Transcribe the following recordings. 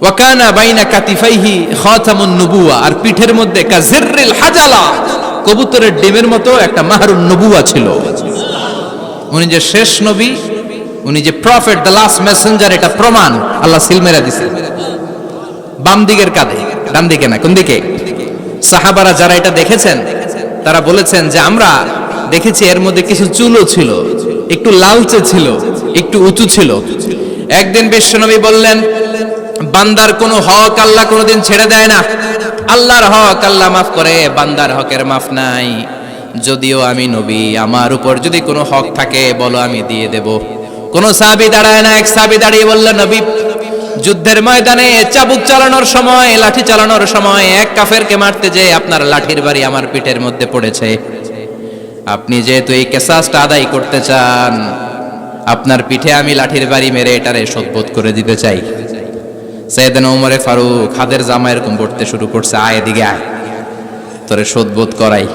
ওয়া কানা বাইনা কাতিফাইহি খাতামুন নবুওয়া, আর পিঠের মধ্যে কাযিররিল হাজালা, কবুতরের ডিমের মতো একটা মাহরুন নবুওয়া ছিল। উনি যে শেষ নবী, উনি যে প্রফেট, দ্য লাস্ট মেসেঞ্জার, এটা প্রমাণ আল্লাহ সিল মেরা দিছে বাম দিকের কাঁধে, ডান দিকে না। কোন দিকে? সাহাবারা যারা এটা দেখেছেন তারা বলেছেন যে আমরা দেখেছি এর মধ্যে কিছু চুলও ছিল, একটু লালচে ছিল, একটু উঁচু ছিল। একদিন বিশ্বনবী বললেন, বান্দার কোনো হক আল্লাহ কোনোদিন ছেড়ে দেয় না। আল্লাহর হক আল্লাহ মাফ করে, বান্দার হকের মাফ নাই। যদিও আমি নবী, আমার উপর যদি কোনো হক থাকে বলো, আমি দিয়ে দেব। কোন সাহাবী দাঁড়ায় না। এক সাহাবী দাঁড়িয়ে বললেন, নবী, যুদ্ধের ময়দানে চাবুক চালানোর সময়, লাঠি চালানোর সময় এক কাফেরকে মারতে যে আপনার লাঠির বাড়ি আমার পিঠের মধ্যে পড়েছে। আপনি যেহেতু এই কেসাসটা আদায় করতে চান, আপনার পিঠে আমি লাঠির বাড়ি মেরে এটারে শোধবোধ করে দিতে চাই। সাইয়েদনা ওমরে ফারুক হাতের জামা এরকম পড়তে শুরু করছে, আয় এদিকে আয়, তোরে শোধবোধ করাই।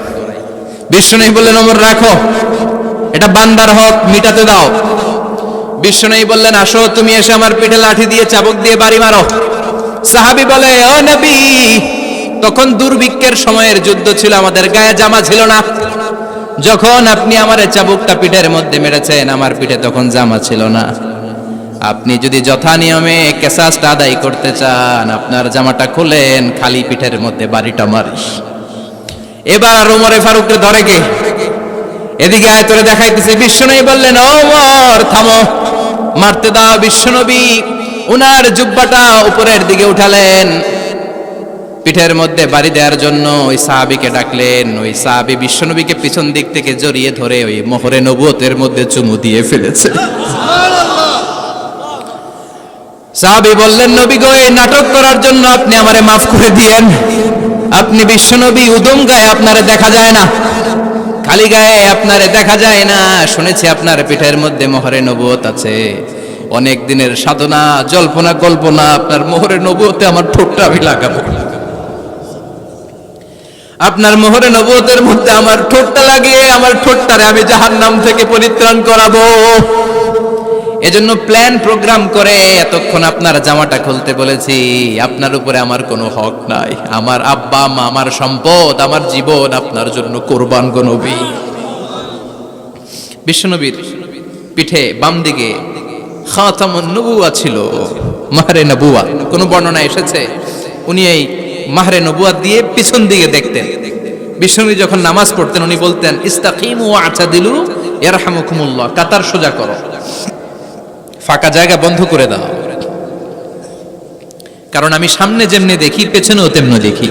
বিশ্বনবী বললেন, ওমর রাখো, এটা বান্দার হক, মিটাতে দাও। বিশ্বনবী বললেন, আসো, তুমি এসে আমার পিঠে লাঠি দিয়ে চাবুক দিয়ে বাড়ি মারো। সাহাবী বলে, ও নবী, তখন দুর্ভিক্ষের সময়ের যুদ্ধ ছিল, আমাদের গায়ে জামা ছিল না। যখন আপনি আমার চাবুকটা পিঠের মধ্যে মেরেছেন, আমার পিঠে তখন জামা ছিল না। আপনি যদি যথা নিয়মে কেসাসটা আদায় করতে চান, আপনার জামাটা খুলেন, খালি পিঠের মধ্যে বাড়িটা মারিস। এবার ওমরে ফারুককে ধরে কে? এদিকে আয়, তোরে দেখাইতেছে। বিশ্বনবী বললেন, ওমর থামো, মারতে দাও। বিশ্বনবী উনার জুব্বাটা উপরের দিকে উঠালেন, পিঠের মধ্যে বাড়ি দেওয়ার জন্য ওই সাহাবীকে ডাকলেন। ওই সাহাবী বিশ্বনবীকে পিছন দিক থেকে জড়িয়ে ধরে ওই মোহরে নবুয়তের মধ্যে চুমু দিয়ে ফেলেছে। সাহাবী বললেন, নবী গো, এই নাটক করার জন্য আপনি আমারে মাফ করে দিয়েন। আপনি বিশ্বনবী, উদম গায়ে আপনারে দেখা যায় না, খালি গায়ে আপনারে দেখা যায় না। শুনেছি আপনার পিঠের মধ্যে মোহরে নবুয়ত আছে। অনেক দিনের সাধনা, জল্পনা কল্পনা, আপনার মোহরে নবুয়তে আমার ঠোঁটটা আমি লাগাবো। আপনার মোহরে নবুয়তের মধ্যে আমার ঠোঁটটা লাগিয়ে আমার ঠোঁটটারে আমি জাহান্নাম থেকে পরিত্রাণ করাবো। এজন্য প্ল্যান প্রোগ্রাম করে এতক্ষণ আপনার জামাটা খুলতে বলেছি। আপনার উপরে আমার কোনো হক নাই। আমার আব্বা মা, আমার সম্পদ, আমার জীবন আপনার জন্য কোরবান গো নবী। বিশ্বনবীর পিঠে বাম দিকে খাতামুন নবুওয়া ছিল, মাহরে নবুওয়া। কোন বর্ণনা এসেছে উনি এই মাহরে নবুওয়া দিয়ে পিছন দিকে দেখতেন। বিশ্বনবী যখন নামাজ পড়তেন উনি বলতেন, ইস্তাকিমু ওয়া'তাদিলু ইয়ারহামুকুমুল্লাহ, কাতার সোজা করো, ফাঁকা জায়গা বন্ধ করে দাও। কারণ আমি সামনে যেমনি দেখি, পেছনেও তেমনি দেখি।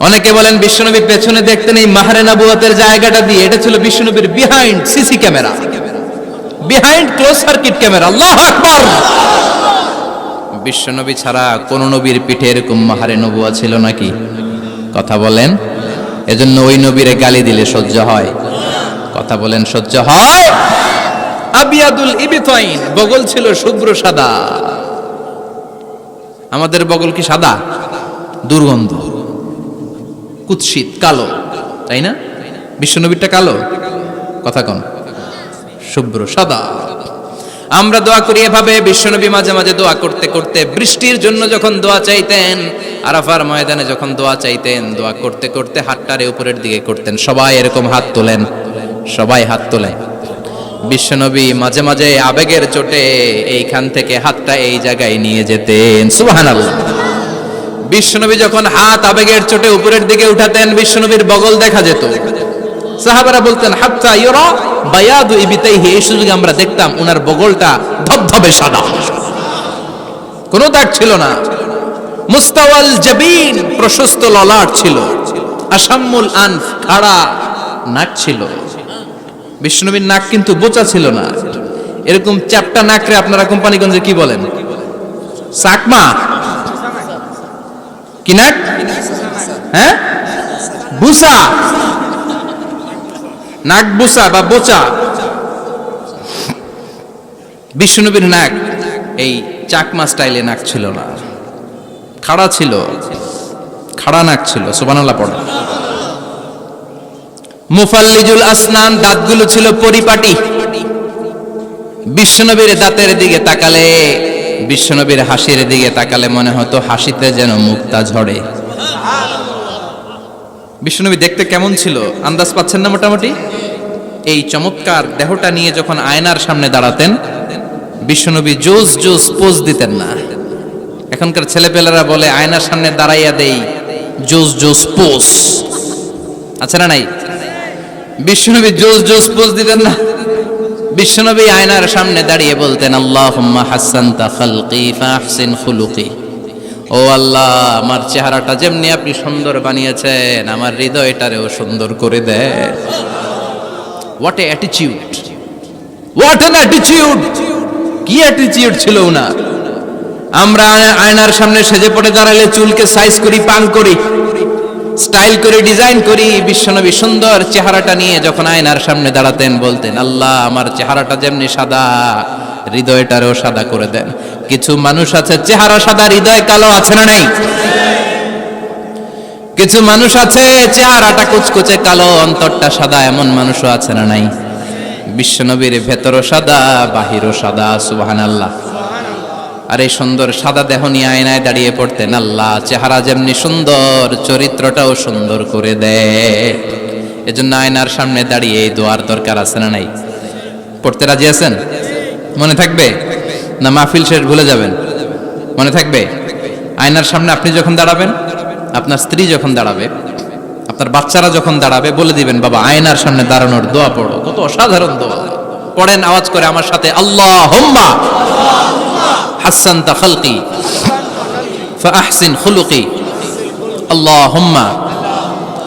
অনেকে বলেন বিশ্বনবী পেছনে দেখতেন এই মাহরে নবুয়তের জায়গাটা দিয়ে। এটা ছিল বিশ্বনবীর behind CC camera, behind close circuit camera. আল্লাহু আকবার। বিশ্বনবী ছাড়া কোন নবীর পিঠে এরকম মাহরে নবুয়া ছিল নাকি? কথা বলেন। এজন্য ওই নবীরে গালি দিলে সহ্য হয়? কথা বলেন, সহ্য হয়? আবিয়াদুল ইবতাইন, বগল ছিল শুভ্র সাদা। আমাদের বগল কি সাদা? দুর্গন্ধ, কুৎসিত, কালো, তাই না? বিশ্বনবীরটা কালো? কথা কন, শুভ্র সাদা। আমরা দোয়া করি এভাবে। বিশ্বনবী মাঝে মাঝে দোয়া করতে করতে বৃষ্টির জন্য যখন দোয়া চাইতেন, আরাফার ময়দানে যখন দোয়া চাইতেন, দোয়া করতে করতে হাতটারে উপরের দিকে করতেন। সবাই এরকম হাত তোলেন, সবাই হাত তোলেন। বিশ্বনবী মাঝে মাঝে আবেগের চোটে এইখান থেকে হাতটা এই জায়গায় নিয়ে যেতেন। সুবহানাল্লাহ। বিশ্বনবী যখন হাত আবেগের চোটে উপরের দিকে উঠাতেন, বিশ্বনবীর বগল দেখা যেত। সাহাবারা বলতেন, হাত্তা ইউরা বায়াদু ইবতাইহি, এই সুযোগে আমরা দেখতাম ওনার বগলটা ধবধবে সাদা, কোনো দাগ ছিল না। মুস্তাওয়াল জাবিন, প্রশস্ত ললাট ছিল। আসাম্মুল আনফ, খাড়া নাক ছিল। বিশ্বনবীর নাক কিন্তু বোচা ছিল না। এরকম চারটা নাকরে আপনারা কোম্পানিগঞ্জে কি বলেন? চাকমা? কি নাক? হ্যাঁ, বুসা। নাক বুসা বা বোচা। বিশ্বনবীর নাক এই চাকমা স্টাইলে নাক ছিল না, খাড়া ছিল, খাড়া নাক ছিল। সুবহানাল্লাহ পড়ো। মুফাল্লিজুল আসনান, দাঁতগুলো ছিল পরিপাটি। বিশ্বনবীর দাঁতের দিকে তাকালে বিশ্বনবীর হাসির দিকে তাকালে মনে হতো হাসিতে যেন মুক্তা ঝরে। বিশ্বনবী দেখতে কেমন ছিল আন্দাজ পাচ্ছেন না মোটামুটি? এই চমৎকার দেহটা নিয়ে যখন আয়নার সামনে দাঁড়াতেন, বিশ্বনবী জোস জোস পোজ দিতেন না। এখনকার ছেলেপেলেরা বলে আয়নার সামনে দাঁড়াইয়া দেই জোস জোস পোজ, আছে না নাই? বিশ্বনবী জোস জোস পোজ দিতেন না। বিশ্বনবী আয়নার সামনে দাঁড়িয়ে বলতেন, আল্লাহুম্মা হাসানতা খালকি ফাহসিন খুলুকি। ও আল্লাহ, আমার চেহারাটা যেমনি আপনি সুন্দর বানিয়েছেন, আমার হৃদয়টারেও সুন্দর করে দেন। What a attitude, what an attitude! কি অ্যাটিটিউড ছিল ওনার! আমরা আয়নার সামনে সেজে পড়ে দাঁড়ালে চুলকে সাইজ করি, পাং করি, স্টাইল করে ডিজাইন করি। বিশ্বনবী সুন্দর চেহারাটা নিয়ে যখন আয়নার সামনে দাঁড়াতেন বলতেন, আল্লাহ আমার চেহারাটা যেমনি সাদা, হৃদয়টারও সাদা করে দেন। কিছু মানুষ আছে চেহারা সাদা হৃদয় কালো, আছে না নাই? কিছু মানুষ আছে চেহারাটা কুচকুচে কালো অন্তরটা সাদা, এমন মানুষও আছে না নাই? বিশ্বনবীর ভেতরও সাদা বাহিরও সাদা, সুবহানাল্লাহ। আর এই সুন্দর সাদা দেহ নিয়ে আয়নায় দাঁড়িয়ে পড়তেন, আল্লাহ চেহারা যেমনি সুন্দর চরিত্রটাও সুন্দর করে দেয়। এজন্য আয়নার সামনে দাঁড়িয়ে এই দোয়ার দরকার, আছে না নাই? পড়তে রাজি আছেন? মনে থাকবে না মাহফিল শেষ ভুলে যাবেন? মনে থাকবে? আয়নার সামনে আপনি যখন দাঁড়াবেন, আপনার স্ত্রী যখন দাঁড়াবে, আপনার বাচ্চারা যখন দাঁড়াবে, বলে দিবেন বাবা আয়নার সামনে দাঁড়ানোর দোয়া পড়ো। কত অসাধারণ দোয়া! পড়েন আওয়াজ করে আমার সাথে, আল্লাহুম্মা হাসানতা খালকি ফাহসিন খুলুকি। আল্লাহুম্মা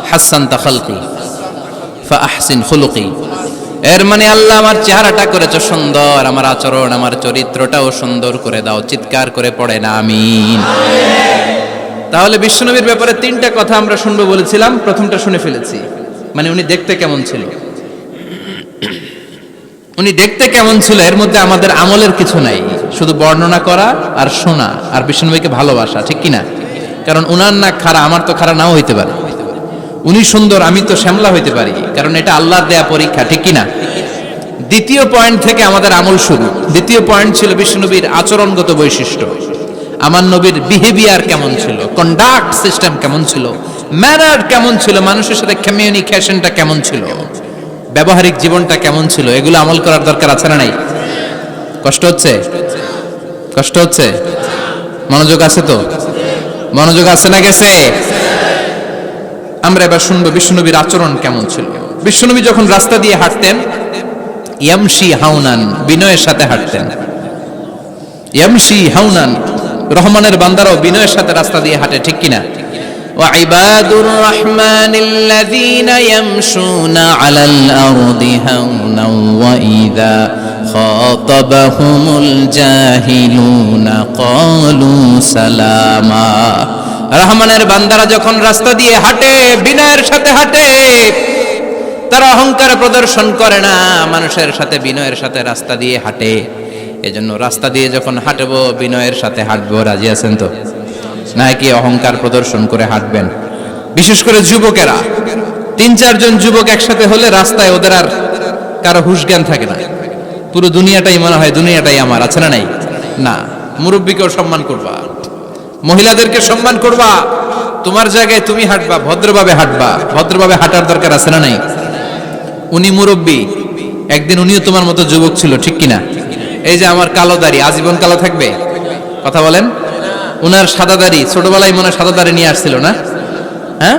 হাসানতা খালকি ফাহসিন খুলুকি। এর মানে আল্লাহ আমার চেহারাটা করেছো সুন্দর, আমার আচরণ আমার চরিত্রটাও সুন্দর করে দাও। চিৎকার করে পড়েন আমিন। তাহলে বিশ্বনবীর ব্যাপারে তিনটা কথা আমরা শুনবো বলেছিলাম, প্রথমটা শুনে ফেলেছি। মানে উনি দেখতে কেমন ছিল, উনি দেখতে কেমন ছিল, এর মধ্যে আমাদের আমলের কিছু নাই, শুধু বর্ণনা করা আর শোনা আর বিশ্বনবীকে ভালোবাসা, ঠিক কিনা? কারণ উনার না খাড়া, আমার তো খাড়া নাও হইতে পারে। উনি সুন্দর, আমি তো শ্যামলা হইতে পারি, কারণ এটা আল্লাহর দেয়া পরীক্ষা, ঠিক কিনা? দ্বিতীয় পয়েন্ট থেকে আমাদের আমল শুরু। দ্বিতীয় পয়েন্ট ছিল বিশ্বনবীর আচরণগত বৈশিষ্ট্য। আমার নবীর বিহেভিয়ার কেমন ছিল, কন্ডাক্ট সিস্টেম কেমন ছিল, ম্যানার কেমন ছিল, মানুষের সাথে কমিউনিকেশনটা কেমন ছিল, ব্যবহারিক জীবনটা কেমন ছিল, এগুলো আমল করার দরকার, আছে না নাই? কষ্ট হচ্ছে? কষ্ট হচ্ছে? মনোযোগ আছে তো? মনোযোগ আছে না গেছে? আমরা এবার শুনবো বিশ্বনবীর আচরণ কেমন ছিল। বিশ্বনবী যখন রাস্তা দিয়ে হাঁটতেন, ইয়ামশি হাউনান, বিনয়ের সাথে হাঁটতেন। ইয়ামশি হাউনান, রহমানের বান্দারাও বিনয়ের সাথে রাস্তা দিয়ে হাঁটে, ঠিক কিনা? ওয়া ইবাদুর রাহমানিল্লাযীনা ইয়ামশুনা আলাল আরদি হাওনান ওয়া ইযা খাতাবাহুমুল জাহিলুনা ক্বালু সালামা। রহমানের বান্দারা যখন রাস্তা দিয়ে হাঁটে, বিনয়ের সাথে হাঁটে, তারা অহংকার প্রদর্শন করে না, মানুষের সাথে বিনয়ের সাথে রাস্তা দিয়ে হাঁটে। এজন্য রাস্তা দিয়ে যখন হাঁটবো বিনয়ের সাথে হাঁটবো। রাজি আছেন তো? নাকি অহংকার প্রদর্শন করে হাঁটবেন? বিশেষ করে যুবকেরা, ৩-৪ জন যুবক একসাথে হলে রাস্তায় ওদের আর কারো হুঁশ জ্ঞান থাকে না, পুরো দুনিয়াটাই মনে হয় দুনিয়াটাই আমার, আছে না নাই? না, মুরব্বীকেও সম্মান করবা, মহিলাদেরকে সম্মান করবা, তোমার জায়গায় তুমি হাঁটবা, ভদ্রভাবে হাঁটবা। ভদ্রভাবে হাঁটার দরকার, আছে না নাই? উনি মুরব্বী, একদিন উনিও তোমার মতো যুবক ছিল, ঠিক কিনা? এই যে আমার কালো দাড়ি আজীবন কালো থাকবে? কথা বলেন। উনার সাদা দাড়ি, ছোটবেলায় মনে সাদা দাড়ি নিয়ে আসছিল না? হ্যাঁ,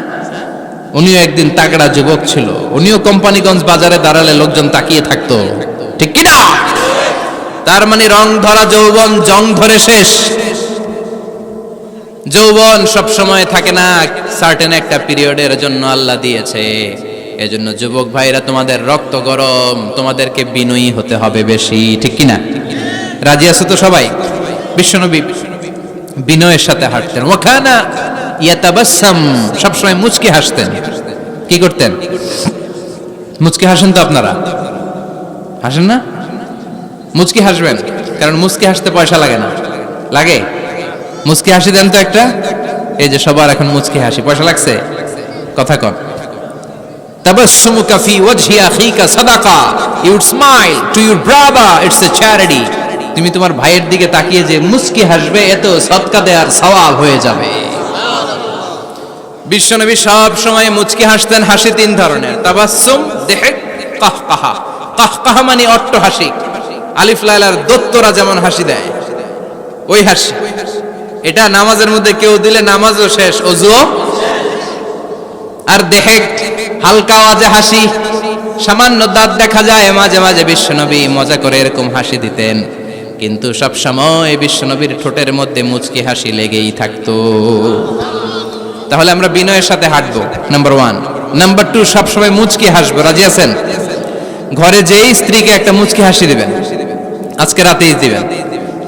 উনিও একদিন তাগড়া যুবক ছিল, উনিও কোম্পানিগঞ্জ বাজারে দাঁড়ালে লোকজন তাকিয়ে থাকতো, ঠিক কিনা? তার মানে রং ধরা যৌবন জং ধরে শেষ। যৌবন সব সময় থাকে না, সার্টেন একটা পিরিয়ডের জন্য আল্লাহ দিয়েছে। এজন্য যুবক ভাইরা, তোমাদের রক্ত গরম, তোমাদেরকে বিনয়ী হতে হবে বেশি, ঠিক কিনা? রাজি আছো তো সবাই? বিশ্বনবী বিনয়ের সাথে হাঁটতেন। ওয়াকানা ইয়াতাবাসসাম, সবসময় মুচকি হাসতেন। কি করতেন? মুচকি হাসেন তো আপনারা? হাসেন না? মুচকি হাসবেন, কারণ মুচকি হাসতে পয়সা লাগে না। লাগে? মুচকি হাসি দেন তো একটা। এই যে সবার এখন মুচকি হাসি, পয়সা লাগছে? কথা কন। তাবাসসুমুকা ফি ওয়াজহি আখিকা সাদাকা, you would smile to your brother, it's a charity. তুমি তোমার ভাইয়ের দিকে তাকিয়ে যে মুস্কি হাসবে, এত সদকা দেওয়ার সওয়াব হয়ে যাবে। বিশ্বনবী সব সময় মুচকি হাসতেন। হাসি তিন ধরনের, তাবাসসুম, দিহক, কাহকাহা। কাহকাহা মানে অট্ট হাসি, আলিফ লাইলার দত্তরা যেমন হাসি দেয় ওই হাসি। এটা নামাজের মধ্যে কেউ দিলে নামাজও শেষ, ওযুও। আর দিহক, হালকা আওয়াজে হাসি, সামান্য দাঁত দেখা যায় মাঝে মাঝে বিশ্বনবী মজা করে এরকম হাসি দিতেন, কিন্তু সব সময় বিশ্বনবীর ঠোঁটের মধ্যে মুচকি হাসি লেগেই থাকতো। তাহলে আমরা বিনয়ের সাথে হাঁটবো, নাম্বার 1। নাম্বার 2, সবসময় মুচকি হাসবো। রাজি আছেন? ঘরে যেই স্ত্রীকে একটা মুচকি হাসি দিবেন, আজকে রাতেই দিবেন,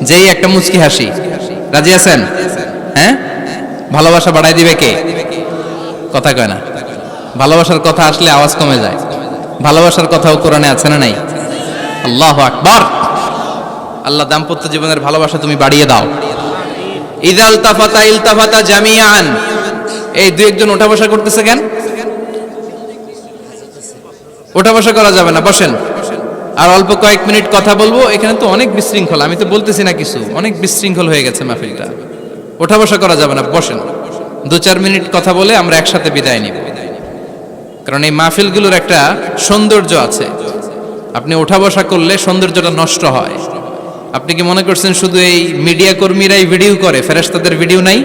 যেই একটা মুচকি হাসি। রাজি আছেন? হ্যাঁ, ভালোবাসা বাড়াই দিবে কে? কথা কয় না। ভালোবাসার কথা আসলে আওয়াজ কমে যায়। ভালোবাসার কথাও কোরআনে আছে না নাই? আল্লাহু আকবার। আল্লাহ দাম্পত্য জীবনের ভালোবাসা তুমি বাড়িয়ে দাও। ইযা ইলতাফাতা ইলতাফাতা জামিআন। এই দুই একজন ওঠা বসা করতেছে কেন? ওঠা বসা করা যাবে না, বসেন। আর অল্প কয়েক মিনিট কথা বলবো। এখানে তো অনেক বিশৃঙ্খলা, আমি তো বলতেছি না কিছু, অনেক বিশৃঙ্খল হয়ে গেছে মাহফিলটা। ওঠা বসা করা যাবে না, বসেন। 2-4 মিনিট কথা বলে আমরা একসাথে বিদায় নিব। কারণ এই মাহফিলগুলোর একটা সৌন্দর্য আছে, আপনি ওঠা বসা করলে সৌন্দর্যটা নষ্ট হয়। আপনি কি মনে করছেন শুধু এই মিডিয়া কর্মীরাই ভিডিও করে, ফেরেশতাদের ভিডিও নাই?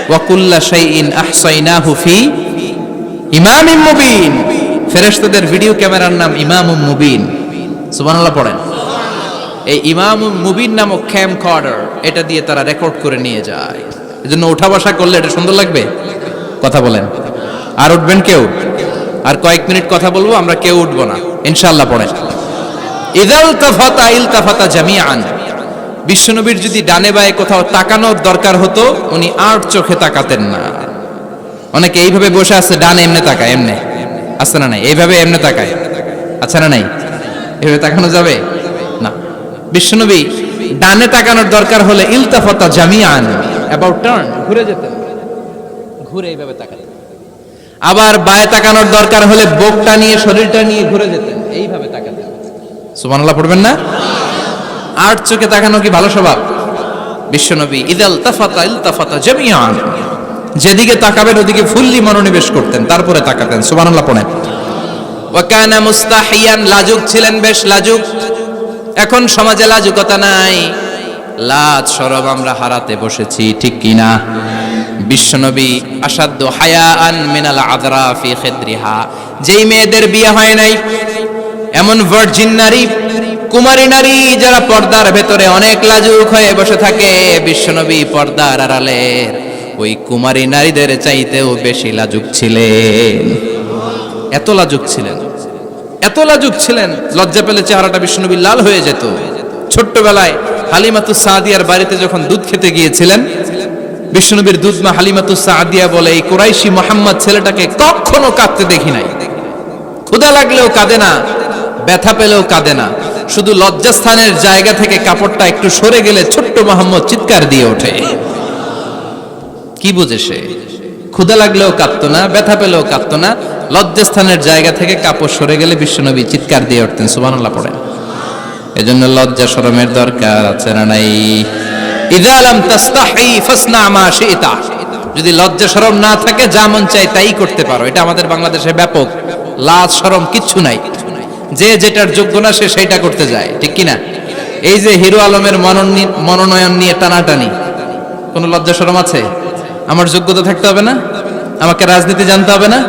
ওয়া কুল্লা শাইইন আহসাইনাহু ফি ইমামিম মুবিন। ফেরেশতাদের ভিডিও ক্যামেরার নাম ইমামুম মুবিন। সুবহানাল্লাহ পড়েন। এই ইমামুম মুবিন নামক ক্যামকর্ডার, এটা দিয়ে তারা রেকর্ড করে নিয়ে যায়। এজন্য ওঠা বসা করলে এটা সুন্দর লাগবে। কথা বলেন। আর উঠবেন কেউ? আর কয়েক মিনিট কথা বলবো, আমরা কেউ উঠবো না ইনশাআল্লাহ। পড়েন। ইযা ইলতাফাতা ইলতাফাতা জামিআন। বিশ্বনবীর যদি ডানে বায়ে কোথাও তাকানোর দরকার হতো, উনি আর চোখে তাকাতেন না। অনেকে এইভাবে বসে আছে, ডানে এমনে তাকায়, এমনে আছে না নাই? এইভাবে এমনে তাকায়, আছে না নাই? এইভাবে তাকানো যাবে না। বিশ্বনবী ডানে তাকানোর দরকার হলে ইলতাফাতা জামিআন, অ্যাবাউট টার্ন, ঘুরে যেতেন, ঘুরে এইভাবে তাকাতেন। আবার বায়ে তাকানোর দরকার হলে বুকটা নিয়ে, শরীরটা নিয়ে ঘুরে যেতেন, এইভাবে তাকাতেন। সুবহানাল্লাহ পড়বেন না? আর চোখে তাকানো কি ভালো স্বভাব? বিশ্বনবী ইযা ইলতাফাতা ইলতাফাতা জামিআন, যেদিকে তাকাবেন ওদিকে ফুল্লি মনোনিবেশ করতেন, তারপরে তাকাতেন। সুবহানাল্লাহ পড়েন। ওয়া কানা মুস্তাহিয়ান, লাজুক ছিলেন, বেশ লাজুক। এখন সমাজে লাজুকতা নাই, লাজ শরম আমরা হারাতে বসেছি, ঠিক কি না? বিশ্বনবী আসাদ্দু হায়াআন মিনাল আযরা ফি খিদরিহা, যেই মেয়েদের বিয়ে হয় নাই, এমন ভার্জিন নারী, কুমারী নারী যারা পর্দার ভেতরে অনেক লাজুক হয়ে বসে থাকে, বিশ্বনবী পর্দার আড়ালে ওই কুমারী নারীদের চাইতেও বেশি লাজুক ছিলেন। এত লাজুক ছিলেন, এত লাজুক ছিলেন, লজ্জা পেলে চেহারাটা বিশ্বনবী লাল হয়ে যেত। ছোট্টবেলায় হালিমাতুস সাদিয়ার বাড়িতে যখন দুধ খেতে গিয়েছিলেন, বিশ্বনবীর দুধমা হালিমাতুস সাদিয়া বলে, এই কুরাইশি মুহাম্মদ ছেলেটাকে কখনো কাঁদতে দেখি নাই। ক্ষুধা লাগলেও কাঁদে না, ব্যথা পেলেও কাঁদে না, শুধু লজ্জাস্থানের জায়গা থেকে কাপড়টা একটু সরে গেলে ছোট্ট মুহাম্মদ চিৎকার দিয়ে ওঠে। কি বুঝে সে? ক্ষুধা লাগলেও কাঁদতো না, ব্যথা পেলেও কাঁদতো না, লজ্জাস্থানের জায়গা থেকে কাপড় সরে গেলে বিশ্বনবী চিৎকার দিয়ে উঠতেন। সুবহানাল্লাহ পড়েন। এজন্য লজ্জা শরমের দরকার আছে না নাই? ইযা লাম তাস্তাহি ফাসনা মা শি'তা। যদি লজ্জা শরম না থাকে, যা মন চায় তাই করতে পারো। এটা আমাদের বাংলাদেশে ব্যাপক। লাজ শরম কিচ্ছু নাই, যে যেটার যোগ্য না সে সেইটা করতে যায়, ঠিক কি না? এই যে হিরো আলমের মনোনয়ন নিয়ে টানাটানি, কোনো লজ্জা শরম আছে? আমার যোগ্যতা থাকতে হবে না? আমাকে রাজনীতি জানতে হবে না?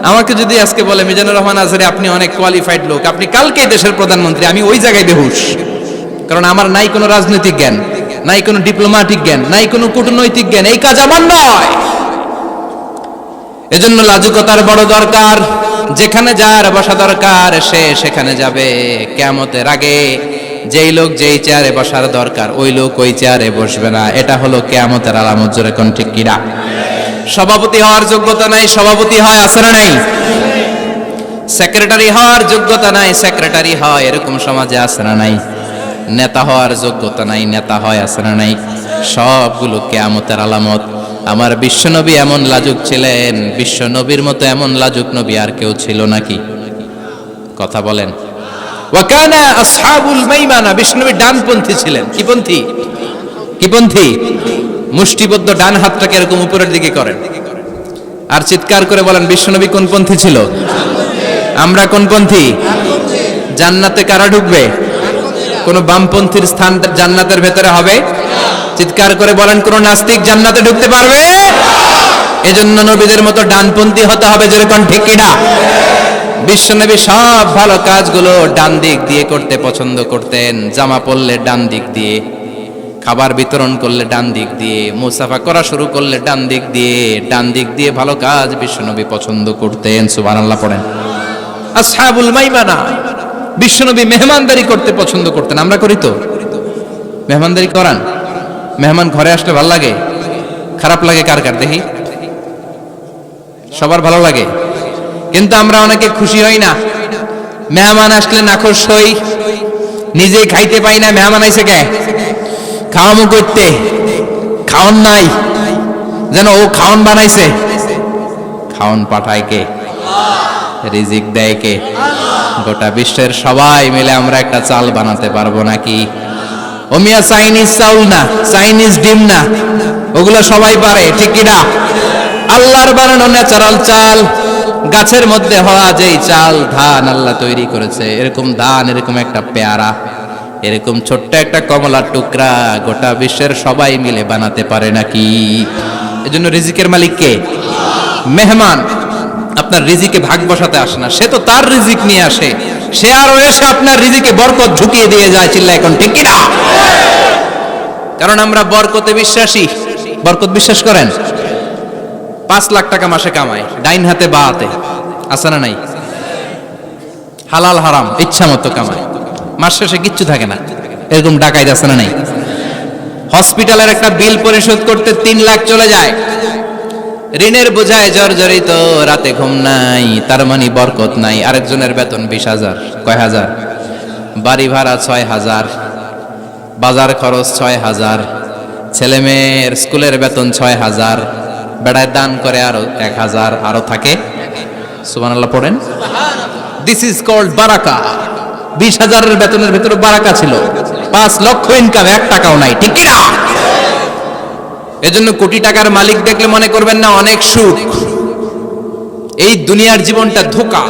আমাকে যদি আজকে বলে মিজানুর রহমান আজহারি আপনি অনেক কোয়ালিফাইড লোক, আপনি কালকেই দেশের প্রধানমন্ত্রী, আমি ওই জায়গায় বেহুশ। কারণ আমার নাই কোনো রাজনৈতিক জ্ঞান, নাই কোনো ডিপ্লোম্যাটিক জ্ঞান, নাই কোনো কূটনৈতিক জ্ঞান, এই কাজ আমার নয়। এজন্য লাজুকতার বড় দরকার। যেখানে যার বসা দরকার সে সেখানে যাবে। কিয়ামতের আগে যেই লোক যেই চেয়ারে বসার দরকার ওই লোক ওই চেয়ারে বসবে না। এটা হলো কিয়ামতের আলামত। জোরে কোন ঠিক কিনা? সভাপতি হওয়ার যোগ্যতা নাই, সভাপতি হয়, আছে না নাই? সেক্রেটারি হওয়ার যোগ্যতা নাই, সেক্রেটারি হয়, এরকম সমাজে আছে না নাই? নেতা হওয়ার যোগ্যতা নাই, নেতা হয়, আছে না নাই? সবগুলো কিয়ামতের আলামত। আমার বিশ্বনবী এমন লাজুক ছিলেন, বিশ্বনবীর মতো এমন লাজুক নবী আর কেউ ছিল নাকি? কথা বলেন। ওয়া কানা আসহাবুল মাইমানা, বিষ্ণুনবী ডানপন্থী ছিলেন। কি পন্থী? মুষ্টিবদ্ধ ডান হাতটাকে এরকম উপরের দিকে করেন আর চিৎকার করে বলেন বিশ্বনবী কোন পন্থী ছিল? আমরা কোন পন্থী? জান্নাতে কারা ঢুকবে? কোন বামপন্থীর স্থান জান্নাতের ভেতরে হবে? চিৎকার করে বলেন কোন নাস্তিক জান্নাতে ঢুকতে পারবে? এজন্য নবীদের মতো ডানপন্থী হতে হবে, যেরকম ঠিক কিনা? বিশ্বনবী সব ভালো কাজগুলো ডান দিক দিয়ে করতে পছন্দ করতেন। জামা পরলে ডান দিক দিয়ে, খাবার বিতরণ করলে ডান দিক দিয়ে, মুসাফা করা শুরু করলে ডান দিক দিয়ে ভালো কাজ বিশ্বনবী পছন্দ করতেন। সুবহানাল্লাহ পড়েন। আসহাবুল মাইমানা, বিশ্বনবী মেহমানদারি করতে পছন্দ করতেন। আমরা করি তো? মেহমানদারি করান? মেহমান ঘরে আসলে ভালো লাগে? খারাপ লাগে কার কার দেখি? সবার ভালো লাগে, কিন্তু আমরা অনেকে খুশি হই না। মেহমান আসলে নাখোশ হই, নিজে খাইতে পাই না। মেহমান আইছে কে? খাওয়ামু করতে, খাওন নাই, যেন ও খাওন বানাইছে। খাওন পাঠায় কে? রিজিক দেয় কে? গোটা বিশ্বের সবাই মিলে আমরা একটা চাল বানাতে পারবো নাকি? ও মিয়া চাইনিজ চাউল না, চাইনিজ ডিম না, ওগুলো সবাই পারে, ঠিক কিনা? আল্লাহর বানানো ন্যাচারাল চাল, গাছের মধ্যে হওয়া যেই চাল, ধান আল্লাহ তৈরি করেছে, এরকম ধান, এরকম একটা পেয়ারা, এরকম ছোট্ট একটা কমলার টুকরা গোটা বিশ্বের সবাই মিলে বানাতে পারে নাকি? এজন্য রিজিকের মালিক কে? মেহমান আপনার রিজিকে ভাগ বসাতে আসে না, সে তো তার রিজিক নিয়ে আসে, সে আরো এসে আপনার রিজিকে বরকত ঢুকিয়ে দিয়ে যায়। চিল্লা এখন ঠিক কিনা? কারণ আমরা বরকতে বিশ্বাসী। বরকত বিশ্বাস করেন? 5 লাখ টাকা মাসে কামায়, ডাইন হাতে বা হাতে, আছে না নাই? হালাল হারাম ইচ্ছা মতো কামায়, মাস শেষে কিচ্ছু থাকে না, এরকম ডাকাইত আছে না নাই? হসপিটালের একটা বিল পরিশোধ করতে 3 লাখ চলে যায়, ঋণের বোঝায় জর্জরিত, রাতে ঘুম নাই, তার মানে বরকত নাই। আরেকজনের বেতন 20,000, কয় হাজার? বাড়ি ভাড়া 6,000, বাজার খরচ 6,000, ছেলে মেয়ের স্কুলের বেতন 6,000, বেড়ায় দান করে আরো 1,000, আরো থাকে। সুবহানাল্লাহ পড়েন। দিস ইজ কল্ড বারাকা। 20,000-এর বেতনের ভেতরে বারাকা ছিল। 5 লক্ষ ইনকাম, 1 টাকাও নাই, ঠিক কিনা? এজন্য কোটি টাকার মালিক দেখলে মনে করবেন না অনেক সুখ। এই দুনিয়ার জীবনটা ধোঁকা,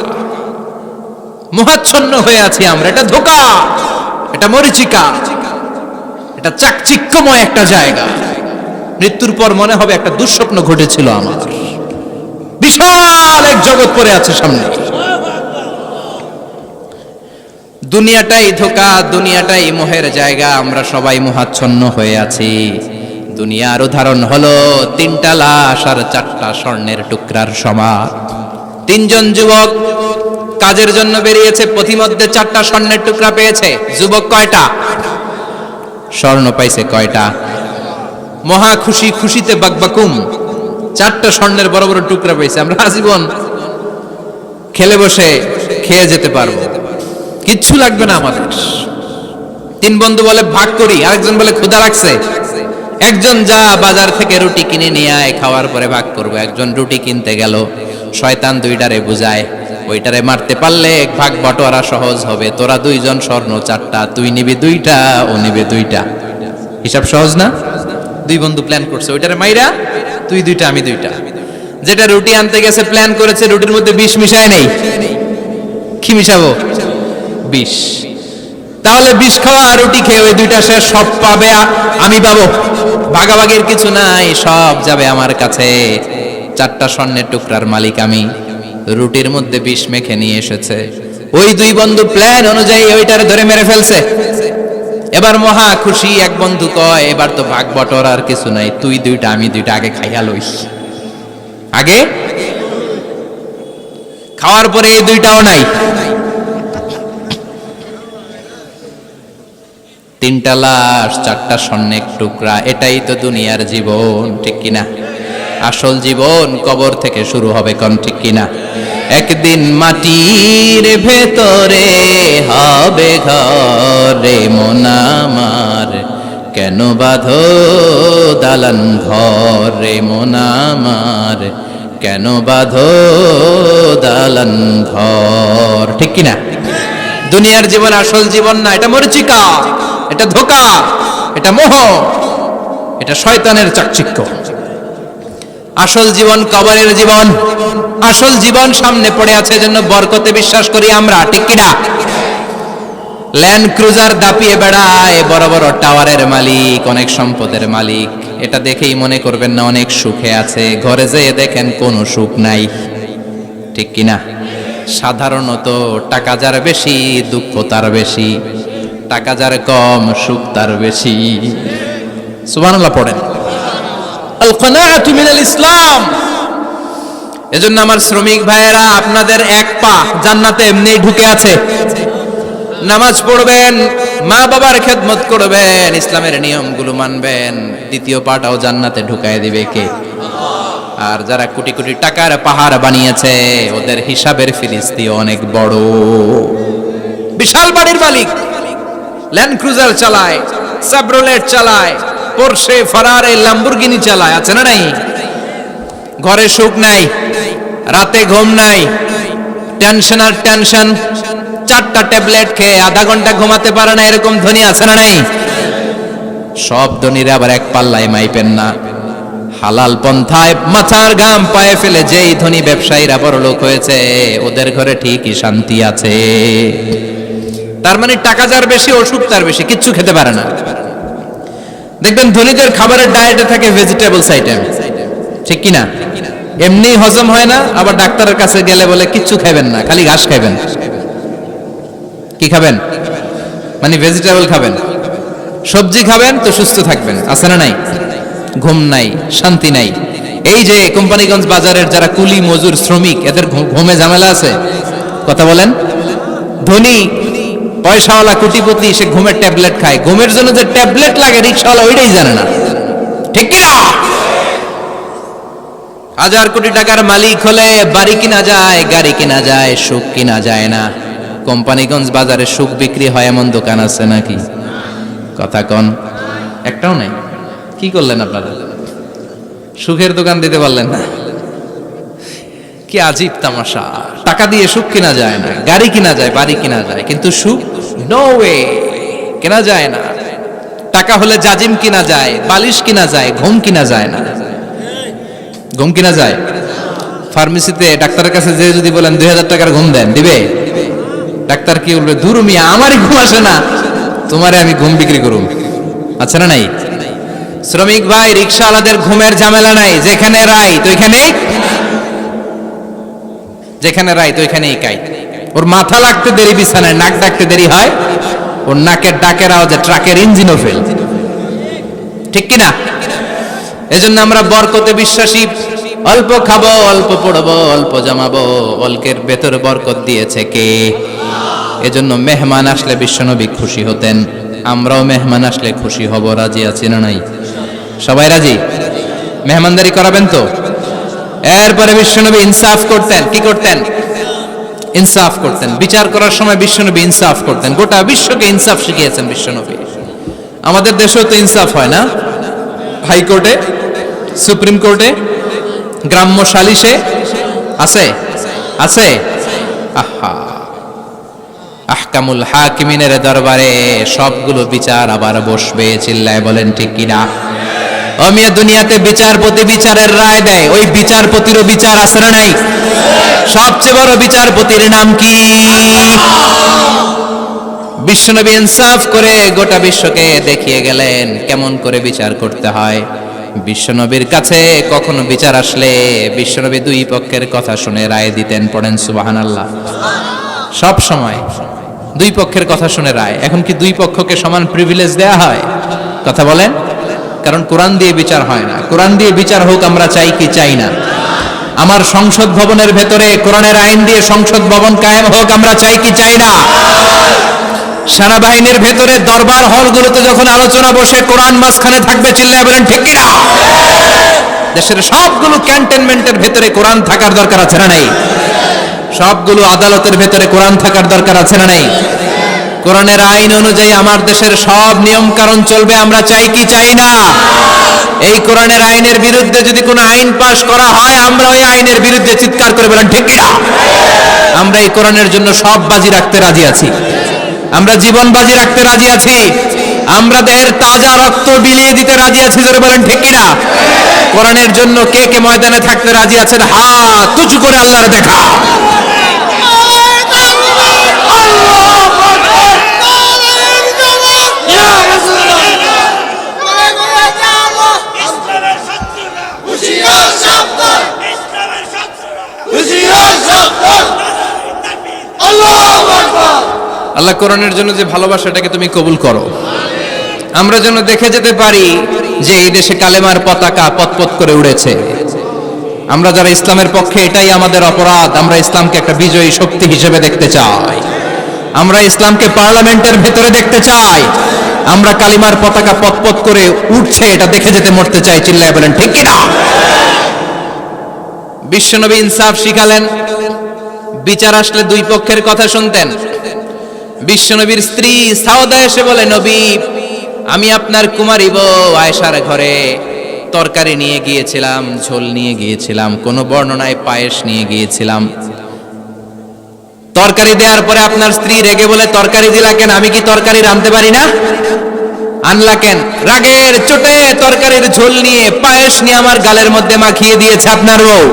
মোহাচ্ছন্ন হয়ে আছি আমরা। এটা ধোঁকা, এটা মরিচিকা, এটা চাকচিক্যময় একটা জায়গা। মৃত্যুর পর মনে হবে একটা দুঃস্বপ্ন ঘটেছিল আমার। বিশাল এক জগৎ পড়ে আছে সামনে। দুনিয়াটাই ধোঁকা, দুনিয়াটাই মোহের জায়গা। আমরা সবাই মোহাচ্ছন্ন হয়ে আছি। দুনিয়ার উদাহরণ হলো 3টা লাশ আর 4টা স্বর্ণের টুকরার সমান। 3 জন যুবক কাজের জন্য বেরিয়েছে, পথিমধ্যে 4টা স্বর্ণের টুকরা পেয়েছে। যুবক কয়টা? স্বর্ণ পাইছে কয়টা? মহা খুশি, খুশিতে বাকবাকুম, 4টা স্বর্ণের বড় বড় টুকরা পেয়েছে। আমরা আজীবন খেলে বসে খেয়ে যেতে পারবো, কিচ্ছু লাগবে না আমাদের। 3 বন্ধু বলে ভাগ করি, আরেকজন বলে ক্ষুধা লাগছে। একজন যা বাজার থেকে রুটি কিনে নিয়ে আয়, খাওয়ার পরে ভাগ করবো। একজন রুটি কিনতে গেল, শয়তান 2টারে বুঝায়, ওইটারে মারতে পারলে ভাগ বটোয়ারা সহজ হবে। তোরা 2 জন স্বর্ণ 4টা, তুই নিবি 2টা, ও নিবে 2টা। হিসাব সহজ না? 2 বন্ধু প্ল্যান করছে, ওইটারে মাইরা তুই 2টা, আমি 2টা। যেটা রুটি আনতে গেছে প্ল্যান করেছে, রুটির মধ্যে বিষ মিশায় নেই। কি মিশাবো? বিষ। তাহলে বিষ খাওয়া রুটি খেয়ে ওই 2টা শেষ, সব পাবে আমি পাবো, ভাগাভাগির কিছু নাই, সব যাবে আমার কাছে। 4টা স্বর্ণের টুকরার মালিক আমি। রুটির মধ্যে বিষ মেখে নিয়ে এসেছে। ওই 2 বন্ধু প্ল্যান অনুযায়ী ওইটারে ধরে মেরে ফেলছে। এবার মহা খুশি। এক বন্ধু কয়, এবার তো ভাগ বটর আর কিছু নাই, তুই 2টা, আমি 2টা, আগে খাইয়া লইস। আগে খাওয়ার পরে এই 2টাও নাই। 3টা লাশ, 4টা স্বর্ণের টুকরা, এটাই তো দুনিয়ার জীবন, ঠিক কিনা? আসল জীবন কবর থেকে শুরু হবে, কোন ঠিক কিনা? একদিন মাটির ভেতরে হবে ঘরে মন আমার, কেন বাঁধো দালান ঘরে মন আমার, কেন বাঁধো দালান ঘর, ঠিক কিনা? দুনিয়ার জীবন আসল জীবন না, এটা মরিচিকা, এটা ধোঁকা, এটা মোহ, এটা শয়তানের চাকচিক্য। আসল জীবন কবরের জীবন, আসল জীবন সামনে পড়ে আছে, জন্য বরকতে বিশ্বাস করি আমরা, ঠিক কিনা? ল্যান্ড ক্রুজার দাপিয়ে বেড়ায়, বড় বড় টাওয়ারের মালিক, অনেক সম্পদের মালিক, এটা দেখেই মনে করবেন না অনেক সুখে আছে, ঘরে যেয়ে দেখেন কোনো সুখ নাই, ঠিক কিনা? সাধারণত টাকা যার বেশি দুঃখ তার বেশি, টাকা যার কম সুখ তার বেশি। সুবহানাল্লাহ পড়েন। আল কানাআতু মিনাল ইসলাম। এজন্য আমার শ্রমিক ভাইয়েরা, আপনাদের এক পা জান্নাতে এমনিই ঢুকে আছে। নামাজ পড়বেন, মা বাবার খেদমত করবেন, ইসলামের নিয়মগুলো মানবেন, দ্বিতীয় পাটাও জান্নাতে ঢুকায় দিবে কে? আর যারা কোটি কোটি টাকার পাহাড় বানিয়েছে, ওদের হিসাবের ফিরিস্তি অনেক বড়। বিশাল বাড়ির মালিক, ল্যান্ড ক্রুজার চালায়, সাবরোলেট চালায়, পোরশে, ফারারে, ল্যাম্বরগিনি চালায়, আছে না নাই? ঘরে সুখ নাই, রাতে ঘুম নাই, টেনশন আর টেনশন, 4টা ট্যাবলেট খেয়ে আধা ঘন্টা ঘুমাতে পারে না, এরকম ধনী আছে না নাই? সব ধনীরা আবার এক পাল্লায় মাইপেন না। হালাল পন্থায় মাথার ঘাম পায়ে ফেলে যেই ধনী ব্যবসায়ীরা বড় লোক হয়েছে, ওদের ঘরে ঠিকই শান্তি আছে। তার মানে টাকা যার বেশি, অসুখ তার বেশি, কিচ্ছু খেতে পারে না। দেখবেন ধনীদের খাবারের ডায়েটে থাকে ভেজিটেবলস আইটেম, ঠিক কিনা? এমনি হজম হয় না, আবার ডাক্তারের কাছে গেলে বলে কিচ্ছু খাবেন না, খালি ঘাস খাবেন। কি খাবেন? মানে ভেজিটেবল খাবেন, সবজি খাবেন তো সুস্থ থাকবেন, আছে না নাই? ঘুম নাই, শান্তি নাই। এই যে কোম্পানিগঞ্জ বাজারের যারা কুলি মজুর শ্রমিক, এদের ঘুমে ঝামেলা আছে, কথা বলেন। ধনী পয়সাওয়ালা কোটিপতি, সে ঘুমের ট্যাবলেট খায়, ঘুমের জন্য যে ট্যাবলেট লাগে রিকশাওয়ালা ওইটাই জানে না, ঠিক কিনা? 1000 কোটি টাকার মালিক হলে বাড়ি কিনা যায়, গাড়ি কিনা যায়, সুখ কিনা যায় না। কোম্পানিগঞ্জ বাজারে সুখ বিক্রি হয় এমন দোকান আছে নাকি? কথা কন, একটাও নাই। কি করলেন আপনারা? সুখের দোকান দিতে পারলেন না। কি আজীব তামাশা! টাকা দিয়ে সুখ কিনা যায় না, গাড়ি কিনা যায়, বাড়ি কিনা যায়, কিন্তু সুখ নো ওয়ে, কেনা যায় না। টাকা হলে জাজিম কিনা যায়, বালিশ কিনা যায়, ঘুম কিনা যায় না। ঘুম কিনা যায়? ফার্মেসিতে ডাক্তারের কাছে যে যদি বলেন 2000 টাকার ঘুম দেন, দিবে? ডাক্তার কি বলবে? দূর মিয়া, আমারই ঘুম আসে না, তোমারে আমি ঘুম বিক্রি করুম, আচ্ছা না নাই? শ্রমিক ভাই, রিকশাওয়ালাদের ঘুমের ঝামেলা নাই, যেখানে রাইত ওইখানেই, যেখানে রাইত ওইখানেই কাই। ওর মাথা লাগতে দেরি বিছানায়, নাক ডাকতে দেরি হয়, ওর নাকের ডাকের আওয়াজে ট্রাকের ইঞ্জিনও ফেল, ঠিক কিনা? এজন্য আমরা বরকতে বিশ্বাসী। অল্প খাবো, অল্প পড়বো, অল্প জমাবো, অল্পের ভেতর বরকত দিয়েছে কে? এজন্য মেহমান আসলে বিশ্বনবী খুশি হতেন, আমরাও মেহমান আসলে খুশি হব। রাজি আছি না নাই? সবাই রাজি? মেহমানদারি করাবেন তো? এরপরে বিশ্বনবী ইনসাফ করতেন। কি করতেন? ইনসাফ করতেন। বিচার করার সময় বিশ্বনবী ইনসাফ করতেন। গোটা বিশ্বকে ইনসাফ শিখিয়েছেন বিশ্বনবী। আমাদের দেশেও তো ইনসাফ হয় না? হাইকোর্টে, সুপ্রিম কোর্টে, গ্রাম্য সালিশে আছে, আছে। আহা, আহকামুল হাকিমিনের দরবারে সবগুলো বিচার আবার বসবে, চিল্লায় বলেন ঠিক কিনা? অমিয়া দুনিয়াতে বিচারপতি বিচারের রায় দেয়, ওই বিচারপতিরও বিচার আছে না নাই? সবচেয়ে বড় বিচারপতির নাম কি? বিশ্বনবী ইনসাফ করে গোটা বিশ্বকে দেখিয়ে গেলেন কেমন করে বিচার করতে হয়। বিশ্বনবীর কাছে কখনো বিচার আসলে বিশ্বনবী দুই পক্ষের কথা শুনে রায় দিতেন। পড়েন সুবহানাল্লাহ। সব সময় দুই পক্ষের কথা শুনে রায়। এখন কি দুই পক্ষকে সমান প্রিভিলেজ দেয়া হয়? কথা বলেন। কারণ কোরআন দিয়ে বিচার হয় না। কোরআন দিয়ে বিচার হোক আমরা চাই কি চাই না? আমার সংসদ ভবনের ভেতরে কোরআনের আইন দিয়ে সংসদ ভবন কায়েম হোক আমরা চাই কি চাই না? সেনাবাহিনীর ভেতরে দরবার হলগুলোতে যখন আলোচনা বসে কোরআন মাঝখানে থাকবে, চিল্লায় বলেন ঠিক কিনা? দেশের সবগুলো ক্যান্টনমেন্টের ভেতরে কোরআন থাকার দরকার আছে না নাই? সবগুলো আদালতের ভেতরে কোরআন থাকার দরকার আছে না নাই? কোরআনের আইন অনুযায়ী আমার দেশের সব নিয়ম কারণ চলবে আমরা চাই কি চাই না? এই কোরআনের আইনের বিরুদ্ধে যদি কোনো আইন পাশ করা হয় আমরা ওই আইনের বিরুদ্ধে চিৎকার করে বলেন ঠিক কিনা? আমরা এই কোরআনের জন্য সব বাজি রাখতে রাজি আছি। আমরা জীবন বাজি রাখতে রাজি আছি, আমরা দেহের তাজা রক্ত বিলিয়ে দিতে রাজি আছি, জোরে বলেন ঠিক কিনা? কোরআনের জন্য কে কে ময়দানে থাকতে রাজি আছেন? হাত উঁচু করে আল্লাহর দেখা। আল্লাহ কোরআনের জন্য যে ভালোবাসা, এটাকে তুমি কবুল করো। আমরা যেন দেখে যেতে পারি যে এই দেশে কালেমার পতাকা পতপত করে উড়েছে। আমরা যারা ইসলামের পক্ষে, এটাই আমাদের অপরাধ। আমরা ইসলামকে একটা বিজয়ী শক্তি হিসেবে দেখতে চাই, আমরা ইসলামকে পার্লামেন্টের ভেতরে দেখতে চাই, আমরা কালিমার পতাকা পতপত করে উঠছে এটা দেখে যেতে মরতে চাই। চিল্লায় বলেন ঠিক কিনা? বিশ্বনবী ইনসাফ শিখালেন, বিচার আসলে দুই পক্ষের কথা শুনতেন। বিশ্বনবীর স্ত্রী সাউদা এসে বলে, নবী, আমি আপনার কুমারী বউ আয়েশার ঘরে তরকারি নিয়ে গিয়েছিলাম, ঝোল নিয়ে গিয়েছিলাম, কোন বর্ণনায় পায়েস নিয়ে গিয়েছিলাম। তরকারি দেওয়ার পরে আপনার স্ত্রী রেগে বলে, তরকারি দিলা কেন? আমি কি তরকারি রাঁধতে পারি না? আনলা কেন? রাগের চোটে তরকারির ঝোল নিয়ে পায়েস নিয়ে আমার গালের মধ্যে মাখিয়ে দিয়েছে আপনার বউ।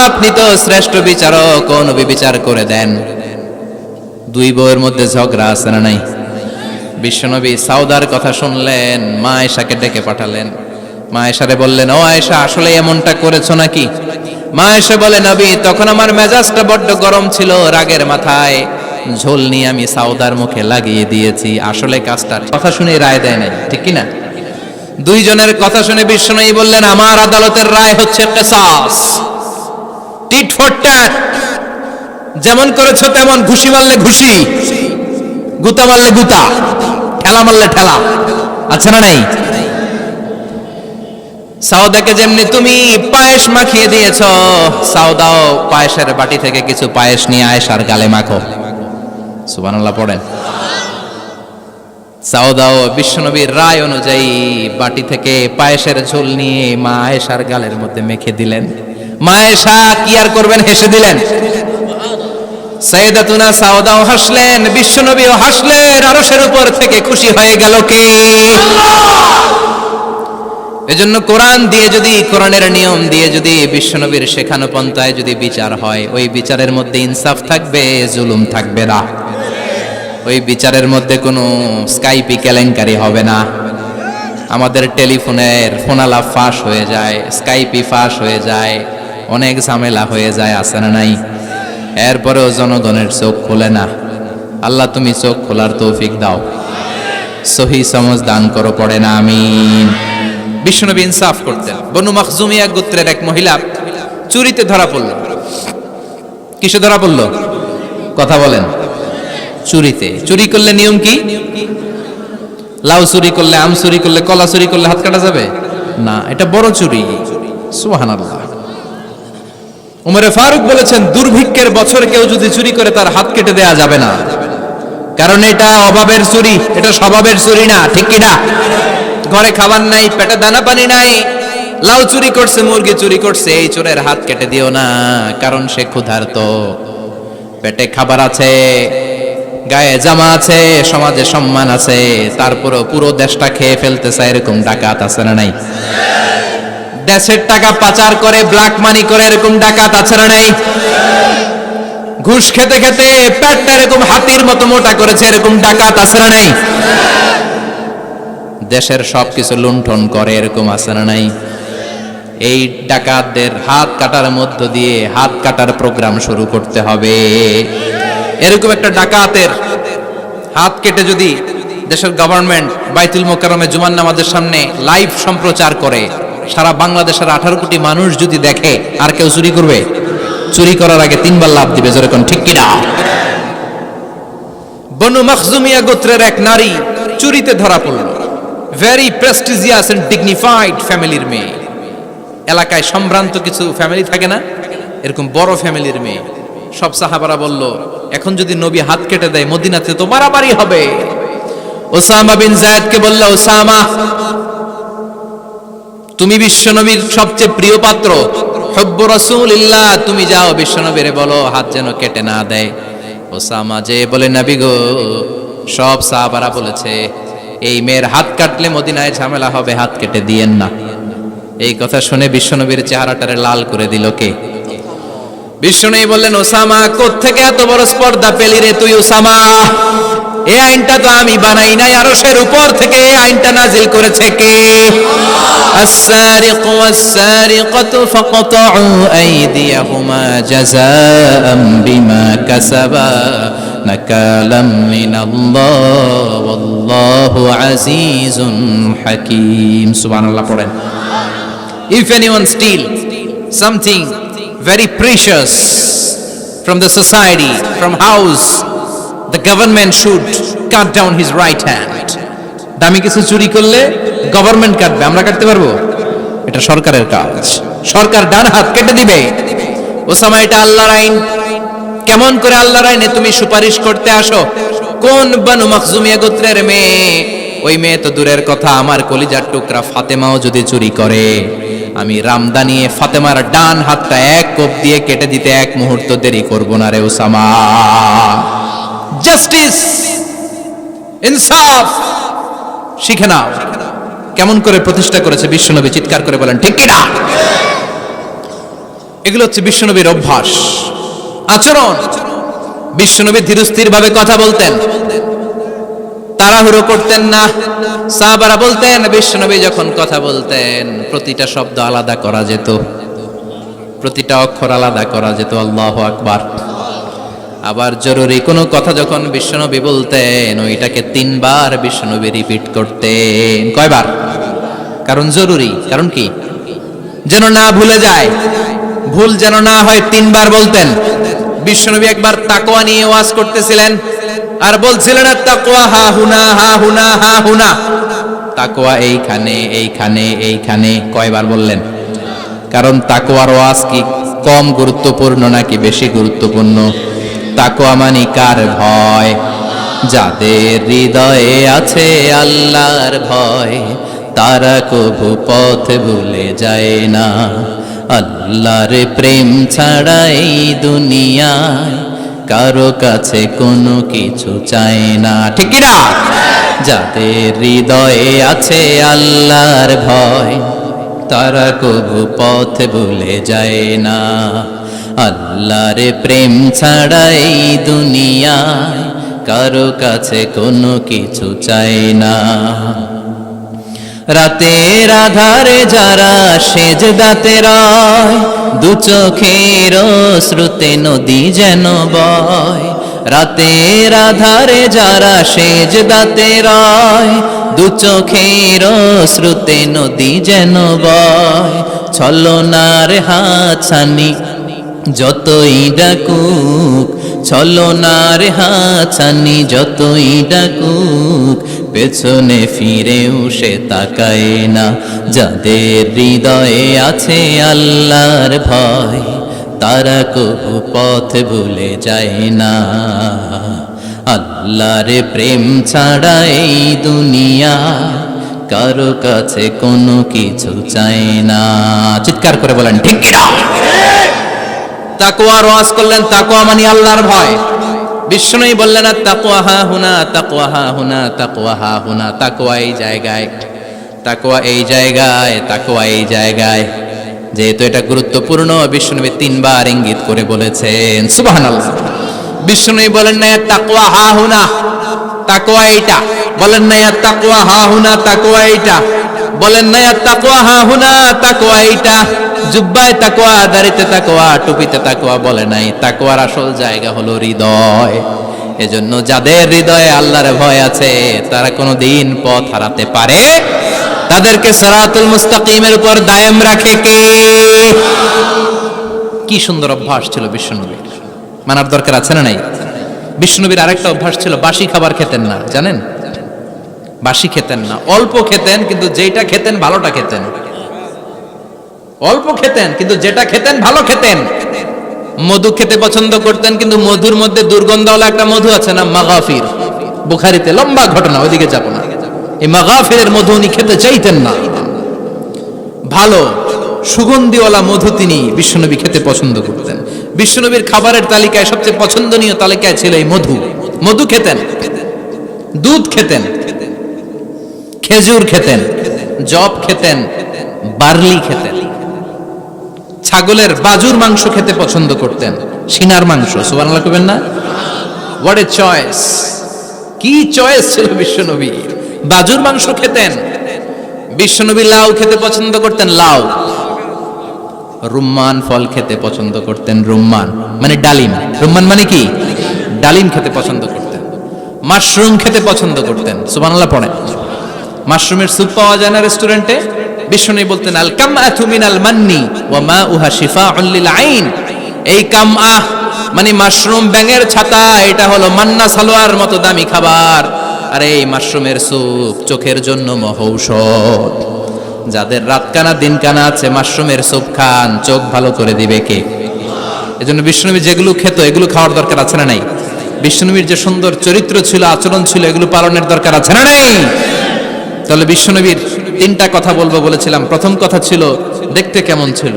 আপনি তো শ্রেষ্ঠ বিচারক, নবী বিচার করে দেন। দুই বউয়ের মধ্যে ঝগড়া আছে না নাই? বিশ্বনবী সাউদার কথা শুনলেন, মা আয়েশাকে ডেকে পাঠালেন। মা আয়েশারে বললেন, ও আয়েশা, আসলে এমনটা করেছো নাকি? মা আয়েশা বলে, নবী, তখন আমার মেজাজটা বড্ড গরম ছিল, রাগের মাথায় ঝোল নিয়ে আমি সাউদার মুখে লাগিয়ে দিয়েছি। আসলে কাজটা কথা শুনে রায় দেয় নাই, ঠিক কিনা? দুইজনের কথা শুনে বিশ্বনবী বললেন, আমার আদালতের রায় হচ্ছে কিসাস, টিট ফর ট্যাট। যেমন করেছো তেমন, ঘুষি মারলে ঘুষি, গুতা মারলে গুতা, ঠেলা মারলে ঠেলা, আছে না নাই? সাউদাকে যেমনি তুমি পায়েস মাখিয়ে দিয়েছ, সাউদাও পায়েসের বাটি থেকে কিছু পায়েস নিয়ে আয়েশার গালে মাখো। সুবহানাল্লাহ পড়েন। সাউদাও বিশ্বনবীর রায় অনুযায়ী বাটি থেকে পায়েসের ঝোল নিয়ে মা আয়েশার গালের মধ্যে মেখে দিলেন। মা আয়েশা কি আর করবেন, হেসে দিলেন। সাইয়েদাতুনা সাউদাও হাসলেন, বিশ্বনবীও হাসলেন। আরশের উপর থেকে খুশি হয়ে গেল কে? এজন্য কোরআন দিয়ে যদি, কোরআনের নিয়ম দিয়ে যদি, বিশ্বনবীর শেখানো পন্থায় যদি বিচার হয়, ওই বিচারের মধ্যে ইনসাফ থাকবে, জুলুম থাকবে না। ওই বিচারের মধ্যে কোনো স্কাইপি কেলেঙ্কারি হবে না। আমাদের টেলিফোনের ফোনালাপ ফাঁস হয়ে যায়, স্কাইপি ফাঁস হয়ে যায়, অনেক ঝামেলা হয়ে যায়, আছে না নাই? এরপরেও জনগণের চোখ খোলে না। আল্লাহ তুমি চোখ খোলার তৌফিক দাও, সহি সমঝ দান করো, পড়ে না আমিন। বিশ্বনবী ইনসাফ করতেন। বনু মখজুমিয়া গোত্রের এক মহিলা চুরিতে ধরা পড়ল। কিসে ধরা পড়ল? কথা বলেন। চুরিতে। চুরি করলে নিয়ম কি? লাউ চুরি করলে, আম চুরি করলে, কলা চুরি করলে হাত কাটা যাবে না, এটা বড় চুরি। সুবহানাল্লাহ। উমরে ফারুক বলেছেন, দুর্ভিক্ষের বছর কেউ যদি চুরি করে তার হাত কেটে দেয়া যাবে না, কারণ এটা অভাবের চুরি, এটা স্বভাবের চুরি না, ঠিক কিনা? ঘরে খাবার নাই, পেটে দানা পানি নাই, লাউ চুরি করছে, মুরগি চুরি করছে, এই চোরের হাত কেটে দিও না, কারণ সে ক্ষুধার্ত। পেটে খাবার আছে, গায়ে জামা আছে, সমাজে সম্মান আছে, তারপরেও পুরো দেশটা খেয়ে ফেলতে চায়, এরকম ডাকাত আছে না নাই? দেশের টাকা পাচার করে, ব্ল্যাক মানি করে, এরকম ডাকাত আছে না নাই? ঘুষ খেতে খেতে পেটটা এরকম হাতির মতো মোটা করেছে, এরকম ডাকাত আছে না নাই? দেশের সবকিছু লুণ্ঠন করে, এরকম আছে না নাই? এই ডাকাতদের হাত কাটার মধ্য দিয়ে হাত কাটার প্রোগ্রাম শুরু করতে হবে। এরকম একটা ডাকাতের হাত কেটে যদি দেশের গভর্নমেন্ট বাইতুল মোকাররমে জুমার নামাজের সামনে লাইভ সম্প্রচার করে, সারা বাংলাদেশের 18 কোটি মানুষ যদি দেখে, আর কেউ চুরি করবে? চুরি করার আগে 3 বার লাভ দিবে, যেরকম ঠিক কিনা? বনু মখজুমিয়া গোত্রের এক নারী চুরিতে ধরা পড়ল। ভেরি প্রেস্টিজিয়াস এন্ড ডিগনিফাইড ফ্যামিলির মেয়ে। এলাকায় সম্ভ্রান্ত কিছু ফ্যামিলি থাকে না, এরকম বড় ফ্যামিলির মেয়ে। সব সাহাবারা বলল, এখন যদি নবী হাত কেটে দেয় মদিনাতে তো মারামারি হবে। ওসামা বিন যায়েদকে বলল, ওসামা, তুমি বিশ্বনবীর সবচেয়ে প্রিয় পাত্র, হুব্বু রাসূলিল্লাহ, তুমি যাও বিশ্বনবীরে বলো হাত যেন কেটে না দেয়। ওসামা যে বলে, নবী গো, সব সাহাবারা বলেছে এই মেয়ের হাত কাটলে মদিনায় ঝামেলা হবে, হাত কেটে দিয়েন না। এই কথা শুনে বিশ্বনবীর চেহারাটারে লাল করে দিল কে? বিশ্বনবী বললেন, ওসামা, কোত্থেকে এত বড় স্পর্ধা পেলি রে তুই ওসামা? এই আইনটা তো আমি বানাই নাই, আরশের উপর থেকে এই আইনটা নাজিল করেছে কে? السارق والسارقة فاقطعوا أيديهما جزاء بما كسبا نكالا من الله والله عزيز حكيم. سبحان الله. পড়েন, if anyone steal something very precious from the society, from house, the government should cut down his right hand. দামি কিছু চুরি করলে গভর্নমেন্ট কাটবে, আমরা কাটতে পারবো? এটা সরকারের কাজ, সরকার ডান হাত কেটে দিবে। ওসামা, এটা আল্লাহর আইন। কেমন করে আল্লাহর আইনে তুমি সুপারিশ করতে আসো? কোন বানু মাখজুমিয়া গোত্রের মেয়ে? ওই মেয়ে তো দূরের কথা, আমার কলিজার টুকরা ফাতেমাও যদি চুরি করে, আমি রামদানিয়ে ফাতেমার ডান হাতটা এক কোপ দিয়ে কেটে দিতে এক মুহূর্ত দেরি করব না রে ওসামা। জাস্টিস, ইনসাফ শিখে নাও। কেমন করে প্রতিষ্ঠা করেছে বিশ্বনবী, চিৎকার করে বলেন ঠিক কিনা? এগুলো হচ্ছে বিশ্বনবীর অভ্যাস, আচরণ। বিশ্বনবী ধীরস্থির ভাবে কথা বলতেন, তাড়াহুড়ো করতেন না। সাহাবারা বলতেন, বিশ্বনবী যখন কথা বলতেন প্রতিটা শব্দ আলাদা করা যেত, প্রতিটা অক্ষর আলাদা করা যেত। আল্লাহু আকবার। আবার জরুরি কোনো কথা যখন বিশ্বনবী বলতেন, ওইটাকে 3 বার বিশ্বনবী রিপিট করতেন। কয়বার? কারণ জরুরি। কারণ কি? যেন না ভুলে যায়, ভুল যেন না হয়, 3 বার বলতেন। বিশ্বনবী একবার তাকওয়া নিয়ে ওয়াজ করতেছিলেন আর বলছিলেন, তাকওয়া হা হুনা হা হুনা হা হুনা। তাকওয়া এইখানে এইখানে এইখানে। কয়বার বললেন? কারণ তাকওয়ার ওয়াজ কি কম গুরুত্বপূর্ণ নাকি বেশি গুরুত্বপূর্ণ? তাকওয়া মানে কার ভয়? যাদের হৃদয়ে আছে আল্লাহর ভয়, তারা কভু পথ ভুলে যায় না। আল্লাহর প্রেম ছাড়া এই দুনিয়ায় কারো কাছে কোনো কিছু চায় না। ঠিক কি না? যাদের হৃদয়ে আছে আল্লাহর ভয়, তারা কভু পথ ভুলে যায় না। আল্লাহর প্রেম ছাড়া এই দুনিয়ায় কারো কাছে কোনো কিছু চায় না। রাতের আধারে যারা সেজদাতে রয়, দু চোখের শ্রুতে নদী যেন বয়। রাতের আধারে যারা সেজদাতে রয়, দু চোখের শ্রুতে নদী যেন বয়। ছলনার হাতছানি যতই ডাকুক, ছলনার হাতছানি যতই ডাকুক, পেছনে ফিরেও সে তাকায় না। যাদের হৃদয়ে আছে আল্লাহর ভয়, তারা কভু পথ ভুলে যায় না। আল্লাহর প্রেম ছাড়া এই দুনিয়া কারো কাছে কোনো কিছু চায় না। চিৎকার করে বলেন ঠিক কিনা? তাকওয়ার ওয়াজ করলেন, তাকওয়া মানে আল্লাহর ভয়। বিষ্ণুই বললেন, তাকওয়া হা হুনা, তাকওয়া হা হুনা, তাকওয়া হা হুনা। তাকওয়া এই জায়গায়, তাকওয়া এই জায়গায়, তাকওয়া এই জায়গায়। যেহেতু এটা গুরুত্বপূর্ণ, বিষ্ণুনবী 3 বার ইঙ্গিত করে বলেছেন। সুবহানাল্লাহ। বিষ্ণুই বলেন না তাকওয়া হা হুনা, তাকওয়া এইটা। বলেন না তাকওয়া হা হুনা, তাকওয়া এইটা। বলেন না তাকওয়া হা হুনা, তাকওয়া এইটা। জুব্বায় তাকওয়া, দাড়িতে তাকওয়া, টুপিতে তাকওয়া বলে নাই। তাকওয়ার আসল জায়গা হলো হৃদয়। এজন্য যাদের হৃদয়ে আল্লাহর ভয় আছে, তারা কোনোদিন পথ হারাতে পারে। তাদেরকে সিরাতুল মুস্তাকিমের উপর দায়েম রাখে কে? কি সুন্দর অভ্যাস ছিল বিশ্বনবীর, মানার দরকার আছে না নাই? বিশ্বনবীর আরেকটা অভ্যাস ছিল, বাসি খাবার খেতেন না। জানেন? বাসি খেতেন না, অল্প খেতেন, কিন্তু যেটা খেতেন ভালোটা খেতেন। অল্প খেতেন কিন্তু যেটা খেতেন ভালো খেতেন। মধু খেতে পছন্দ করতেন, কিন্তু মধুর মধ্যে দুর্গন্ধওয়ালা একটা মধু আছে না, মাগাফির। বুখারীতে লম্বা ঘটনা, ওইদিকে যাব না। এই মাগাফিরের মধু উনি খেতে চাইতেন না। ভালো সুগন্ধিওয়ালা মধু তিনি বিশ্বনবী খেতে পছন্দ করতেন। বিশ্বনবীর খাবারের তালিকায় সবচেয়ে পছন্দনীয় তালিকায় ছিল এই মধু। মধু খেতেন, দুধ খেতেন, খেজুর খেতেন, জব খেতেন, বার্লি খেতেন, ছাগলের বাজুর মাংস খেতে পছন্দ করতেন, সিনার মাংস। সুবহানাল্লাহ কইবেন না? What a choice! কি চয়েস ছিল বিশ্বনবী! বাজুর মাংস খেতেন। বিশ্বনবী লাউ খেতে পছন্দ করতেন, লাউ। রুম্মান ফল খেতে পছন্দ করতেন, রুম্মান মানে ডালিম। রুম্মান মানে কি? ডালিম খেতে পছন্দ করতেন। মাশরুম খেতে পছন্দ করতেন। সুবহানাল্লাহ পড়েন। মাশরুমের স্যুপ পাওয়া যায় না রেস্টুরেন্টে? বিশ্বনবী বলতেন আল কামআতু মিনাল মান্নি ওয়া মাউহা শিফাউন লিল আইন। এই কামআহ মানে মাশরুম, ব্যাঙের ছাতা, এটা হলো মান্না সালোয়ার মতো দামি খাবার। আর এই মাশরুমের স্যুপ চোখের জন্য মহৌষধ। যাদের রাত কানা দিন কানা আছে, মাশরুমের স্যুপ খান, চোখ ভালো করে দিবে কে? এজন্য বিশ্বনবী যেগুলো খেত এগুলো খাওয়ার দরকার আছে না নাই? বিশ্বনবীর যে সুন্দর চরিত্র ছিল, আচরণ ছিল, এগুলো পালনের দরকার আছে না নাই? তাহলে বিশ্বনবীর তিনটা কথা বলবো বলেছিলাম। প্রথম কথা ছিল দেখতে কেমন ছিল।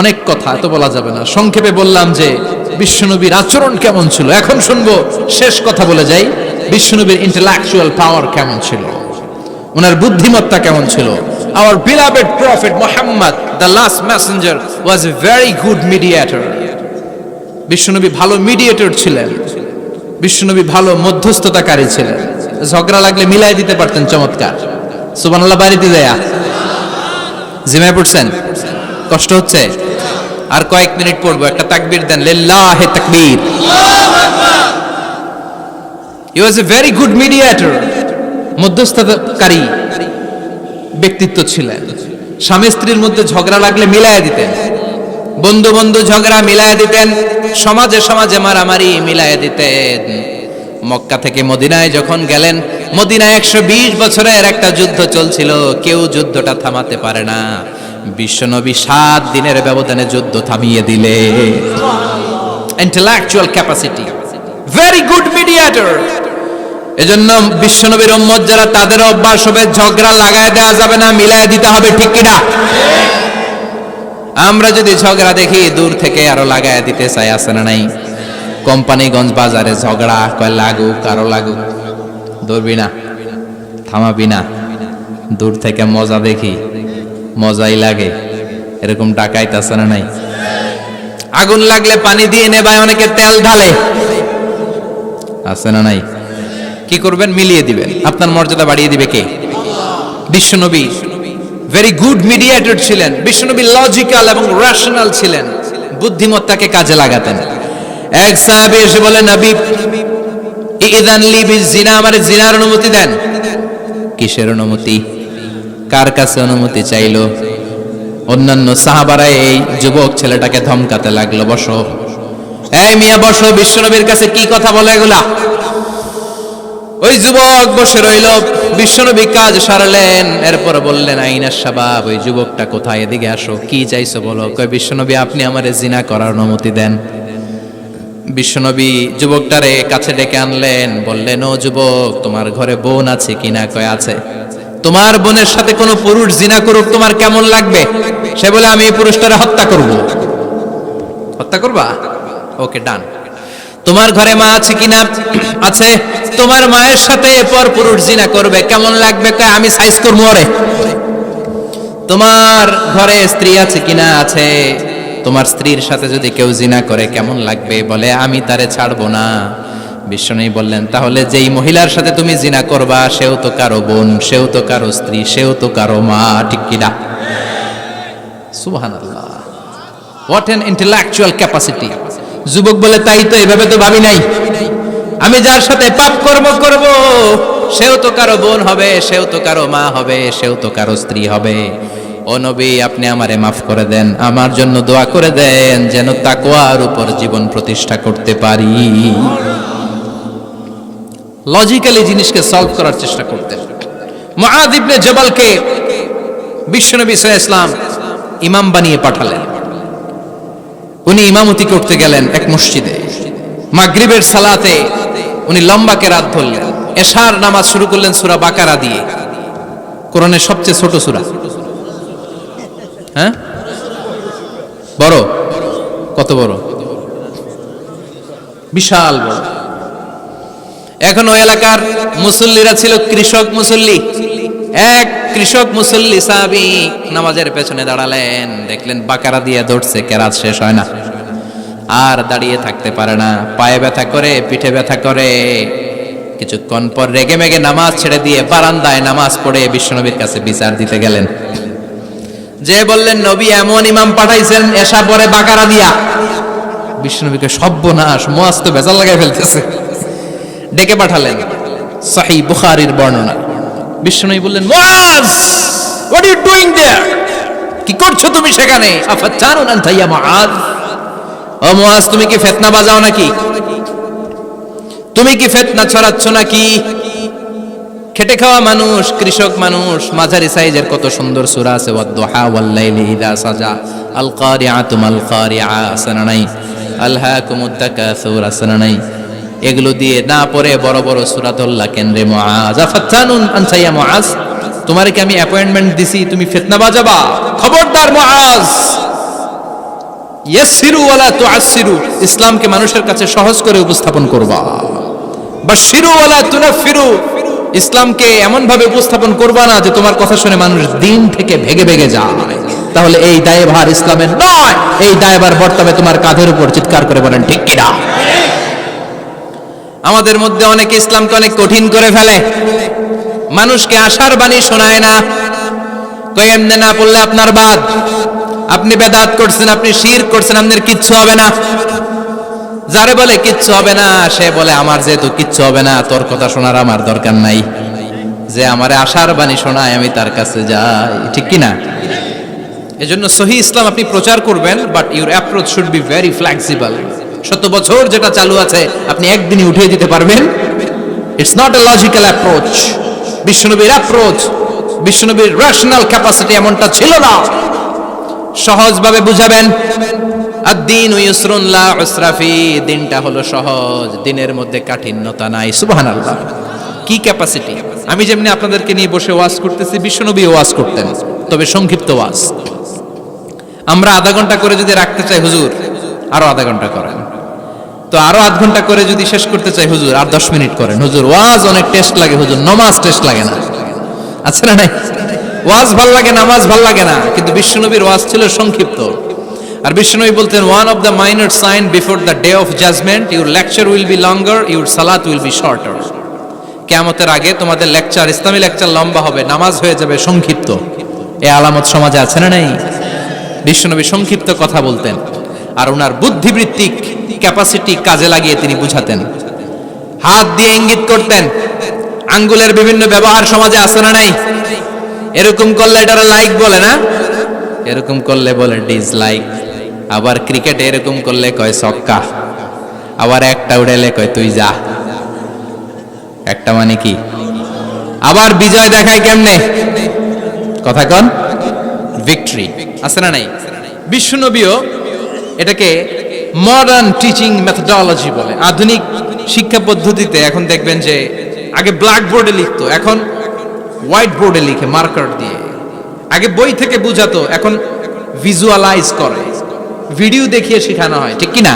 অনেক কথা এত বলা যাবে না, সংক্ষেপে বললাম যে বিশ্বনবীর আচরণ কেমন ছিল। এখন শুনবো, শেষ কথা বলে যাই, বিশ্বনবীর ইন্টেলেকচুয়াল পাওয়ার কেমন ছিল, ওনার বুদ্ধিমত্তা কেমন ছিল। Our beloved prophet Muhammad, the last messenger, was a very good mediator. বিশ্বনবী ভালো মিডিয়েটর ছিলেন। বিশ্বনবী ভালো মধ্যস্থতাকারী ছিলেন। ঝগড়া লাগলে মিলাই দিতে পারতেন চমৎকার। সুবহানাল্লাহ বাড়িতে দেয়া। জিমায় পড়ছেন? কষ্ট হচ্ছে? আর কয়েক মিনিট পড়বো, একটা তাকবীর দেন, লিল্লাহি তাকবীর। He was a very good mediator. মধ্যস্থতাকারী ব্যক্তিত্ব ছিলেন। স্বামী স্ত্রীর মধ্যে ঝগড়া লাগলে মিলাইয়া দিতেন, বন্ধু বন্ধু ঝগড়া মিলাইয়া দিতেন, সমাজে সমাজে মারামারি মিলাইয়া দিতেন। মক্কা থেকে মদিনায় যখন গেলেন, মদিনায় 120 বছরের একটা যুদ্ধ চলছিল, কেউ যুদ্ধটা থামাতে পারে না। বিশ্বনবী 7 দিনের ব্যবধানে যুদ্ধ থামিয়ে দিলে। Intellectual capacity, very good mediator. এজন্য বিশ্বনবীর উম্মত যারা, তাদের অভ্যাস হবে ঝগড়া লাগায় দেওয়া যাবে না, মিলায় দিতে হবে। ঠিক কিনা? আমরা যদি ঝগড়া দেখি দূর থেকে আরো লাগায় দিতে চাই, আছে না নাই? কোম্পানিগঞ্জ বাজারে ঝগড়া, কয় লাগুক, আরো লাগুক, ধরবি না, থামাবি না। দূর থেকে মজা দেখি, মজাই লাগে, এরকম ডাকাইতে আছে না নাই? আগুন লাগলে পানি দিয়ে নেবায়, অনেকে তেল ঢালে, আছে না নাই? কি করবেন? মিলিয়ে দিবেন। আপনার মর্যাদা বাড়িয়ে দিবে কে? বিশ্বনবী ভেরি গুড মিডিয়েটর ছিলেন। বিশ্বনবী লজিক্যাল এবং রেশনাল ছিলেন, বুদ্ধিমত্তাকে কাজে লাগাতেন। এক সাহাবী এসে বলে, নবী ইযান লি বিজিনা, আমারে জিনার অনুমতি দেন। কিসের অনুমতি? কার কাছে অনুমতি চাইলো? অন্যান্য সাহাবারা এই যুবক ছেলেটাকে ধমকাতে লাগলো, বসো, এই মিয়া বসো, বিশ্বনবীর কাছে কি কথা বলে এগুলা? ওই যুবক বসে রইল। বিশ্বনবী কাজ সারলেন, এরপর বললেন, আইনাস শাবাব, ওই যুবকটা কোথায়, এদিকে আসো, কি চাইছো বলো। কয়, বিশ্বনবী আপনি আমারে জিনা করার অনুমতি দেন। বিশ্বনবী যুবকটারে কাছে ডেকে আনলেন, বললেন, ও যুবক, তোমার ঘরে বোন আছে কিনা? কয় আছে। তোমার বোনের সাথে কোনো পুরুষ জিনা করুক, তোমার কেমন লাগবে? সে বলে, আমি এই পুরুষটারে হত্যা করব। হত্যা করবা? ওকে, ডান। তোমার ঘরে মা আছে কিনা? আছে। তোমার মায়ের সাথে পর পুরুষ জিনা করবে, কেমন লাগবে? কয়, আমি সাইজ করবো ওরে। তোমার ঘরে স্ত্রী আছে কিনা? আছে। তোমার স্ত্রীর সাথে যদি কেউ জিনা করে কেমন লাগবে? বলে, আমি তারে ছাড়বো না। বিশ্বনবী বললেন, তাহলে যেই মহিলার সাথে তুমি জিনা করবা, সেও তো কারো বোন, সেও তো কারো স্ত্রী, সেও তো কারো মা। ঠিক কিনা? সুবহানাল্লাহ, হোয়াট অ্যান ইন্টেলেকচুয়াল ক্যাপাসিটি। যুবক বলে, তাই তো, এভাবে তো ভাবি নাই। আমি যার সাথে পাপ কর্ম করব, সেও তো কারো বোন হবে, সেও তো কারো মা হবে, সেও তো কারো স্ত্রী হবে। ও নবী, আপনি আমারে মাফ করে দেন, আমার জন্য দোয়া করে দেন, যেন তাকওয়ার উপর জীবন প্রতিষ্ঠা করতে পারি। লজিক্যালি জিনিসকে সলভ করার চেষ্টা করতেন। মুআয ইবনে জাবালকে বিশ্বনবী সাল্লাল্লাহু আলাইহি ওয়াসাল্লাম ইমাম বানিয়ে পাঠালেন। উনি ইমামতি করতে গেলেন এক মসজিদে। মাগরিবের সালাতে উনি লম্বা কেরাত ধরলেন। এশার নামাজ শুরু করলেন সূরা বাকারা দিয়ে, কোরআনের সবচেয়ে ছোট সূরা। হ্যাঁ, বড়, কত বড়? বিশাল বড়। এখন ওই এলাকার মুসল্লিরা ছিল কৃষক মুসল্লি। এক কৃষক মুসল্লি সাহাবী নামাজের পেছনে দাঁড়ালেন, দেখলেন বাকারা দিয়ে দৌড়ছে, কেরাত শেষ হয় না, আর দাঁড়িয়ে থাকতে পারে না, পায়ে ব্যথা করে, পিঠে ব্যথা করে। কিছুক্ষণ পর রেগে মেগে নামাজ ছেড়ে দিয়ে বারান্দায় নামাজ পড়ে বিশ্বনবীর কাছে বিচার দিতে গেলেন। যে বললেন, নবী এমন ইমাম পাঠাইছেন এশা পরে বাকারা দিয়া। বিশ্বনবীকে সর্বনাশ, মুয়াজ তো বেজাল লাগাই ফেলতেছে। ডেকে পাঠালেন, সহিহ বুখারীর বর্ণনা। বিশ্বনবী বললেন, Muaz, what are you doing there? কি করছো তুমি সেখানে? আফাতানুন আনতা ইয়া মুআজ? ও মুয়াজ, তুমি কি ফিতনা বাজাও নাকি? তুমি কি ফিতনা ছড়াচ্ছ নাকি? খেটে খাওয়া মানুষ, কৃষক মানুষ, মাঝারি সাইজের কত সুন্দর সূরা আছে, ওয়াদ-দুহা ওয়াল-লাইলি ইযা সাজা, আল কারিআতু মাল কারিআ, সানানাই, আলহাকুমুত তাকাসুর, সানানাই। এগুলো দিয়ে না পড়ে বড় বড় সূরা ধরলা কেন্দ্রে মুআজ। আফাতানুন আনতা ইয়া মুআজ? তোমারে কি আমি অ্যাপয়েন্টমেন্ট দিছি তুমি ফিতনা বাজাবা? খবরদার মুআজ, ইয়াসসিরু ওয়ালা তুআসসিরু, ইসলামকে মানুষের কাছে সহজ করে উপস্থাপন করবা। বাশশিরু ওয়ালা তুনাফিরু, ইসলামকে এমন ভাবে উপস্থাপন করবা না যে তোমার কথা শুনে মানুষ দিন থেকে ভেগে ভেগে যায়। তাহলে এই দায়ভার ইসলামের নয়, এই দায়ভার বর্তমানে তোমার কাঁধের উপর। চিৎকার করে বলেন ঠিক কিনা? আমাদের মধ্যে অনেকে ইসলামকে অনেক কঠিন করে ফেলে, মানুষকে আশার বাণী শোনায় না। কই এমনে না পড়লে আপনার বাদ, আপনি বেদাত করছেন, আপনি শিরক করছেন, আপনার কিচ্ছু হবে না। যারে বলে কিচ্ছু হবে না, সে বলে আমার যেহেতু কিচ্ছু হবে না, তোর কথা শোনার আমার দরকার নাই। যে আমারে আশার বাণী শোনায় আমি তার কাছে যাই, ঠিক কি না? এজন্য সহিহ ইসলাম আপনি প্রচার করবেন, but your approach should be very flexible. 100 বছর যেটা চালু আছে আপনি একদিনই উঠিয়ে দিতে পারবেন? It's not a logical approach. বিশ্বনবীর অ্যাপ্রোচ, বিশ্বনবীর রেশনাল ক্যাপাসিটি এমনটা ছিল না। সহজভাবে বুঝাবেন। আদ-দীনু ইউসরুন লা উসরা ফি, দিনটা হলো সহজ, দিনের মধ্যে কাঠিন্যতা নাই। সুবহানাল্লাহ, কি ক্যাপাসিটি! আমি যেমনি আপনাদেরকে নিয়ে বসে ওয়াজ করতেছি, বিশ্বনবী ওয়াজ করতেন, তবে সংক্ষিপ্ত ওয়াজ। আমরা আধা ঘন্টা করে যদি রাখতে চাই, হুজুর আরো আধা ঘন্টা করেন। তো আরো আধ ঘন্টা করে যদি শেষ করতে চাই, হুজুর আর 10 মিনিট করেন। হুজুর ওয়াজ অনেক টেস্ট লাগে, হুজুর নামাজ টেস্ট লাগে না। আচ্ছা না নাই? ওয়াজ ভাল লাগে, নামাজ ভাল লাগে না, কিন্তু বিশ্বনবীর ওয়াজ ছিল সংক্ষিপ্ত। আর বিশ্বনবী বলতেন, one of the minor sign before the day of judgement, your lecture will be longer, your সালাত উইল বি শর্টার। কিয়ামতের আগে তোমাদের লেকচার, ইসলামী লেকচার লম্বা হবে, নামাজ হয়ে যাবে সংক্ষিপ্ত। এই আলামত সমাজে আছে না নাই? বিশ্বনবী সংক্ষিপ্ত কথা বলতেন, আর ওনার বুদ্ধিবৃত্তিক ক্যাপাসিটি কাজে লাগিয়ে তিনি বুঝাতেন। হাত দিয়ে ইঙ্গিত করতেন, আঙ্গুলের বিভিন্ন ব্যবহার সমাজে আছে না নাই? এরকম করলে এটারে লাইক বলে না, এরকম করলে বলে ডিসলাইক। আবার ক্রিকেটে এরকম করলে কয় ছক্কা, আবার একটা উড়াইলে কয় তুই যা। একটা মানে কি? আবার বিজয় দেখায় কেমনে? কথা কন, ভিক্টরি। আছে না নাই? বিশ্বনবীও এটাকে মডার্ন টিচিং মেথডোলজি বলে। আধুনিক শিক্ষা পদ্ধতিতে এখন দেখবেন যে আগে ব্ল্যাক বোর্ডে লিখতো, এখন হোয়াইট বোর্ডে লিখে মার্কার দিয়ে। আগে বই থেকে বুঝাতো, এখন ভিজুয়ালাইজ করে, ভিডিও দেখিয়ে শেখানো হয়, ঠিক কি না?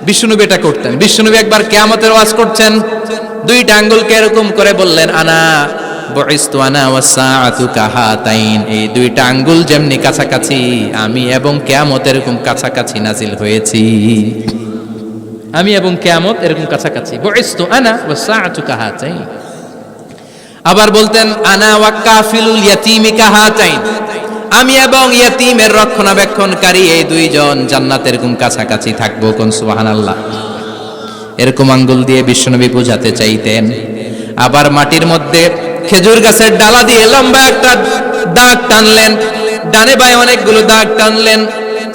বিশ্বনবী এটা করতেন। বিশ্বনবী একবার কিয়ামতের ওয়াজ করছেন, দুইটা আঙ্গুলকে এরকম করে বললেন, আনা বুইসতু আনা ওয়াস সাআতু কাহাতাইন, এই দুইটা আঙ্গুল যেমনি কাছাকাছি, আমি এবং কিয়ামত এরকম কাছাকাছি নাজিল হয়েছি। আমি এবং কিয়ামত এরকম কাছাকাছি। বুইসতু আনা ওয়াস সাআতু কাহাতাইন। আবার বলতেন, আনা ওয়া কাফিলুল ইয়াতীমি কাহাতাইন, আমি এবং ইয়াতীমের রক্ষণাবেক্ষণকারী এই দুইজন জান্নাতে এরকম কাছাকাছি থাকবো। কোন সুবহানাল্লাহ। এরকম আঙ্গুল দিয়ে বিশ্বনবী বুঝাতে চাইতেন। আবার মাটির মধ্যে খেজুর গাছের ডালা দিয়ে লম্বা একটা দাগ টানলেন, ডানে বায়ে অনেকগুলো দাগ টানলেন।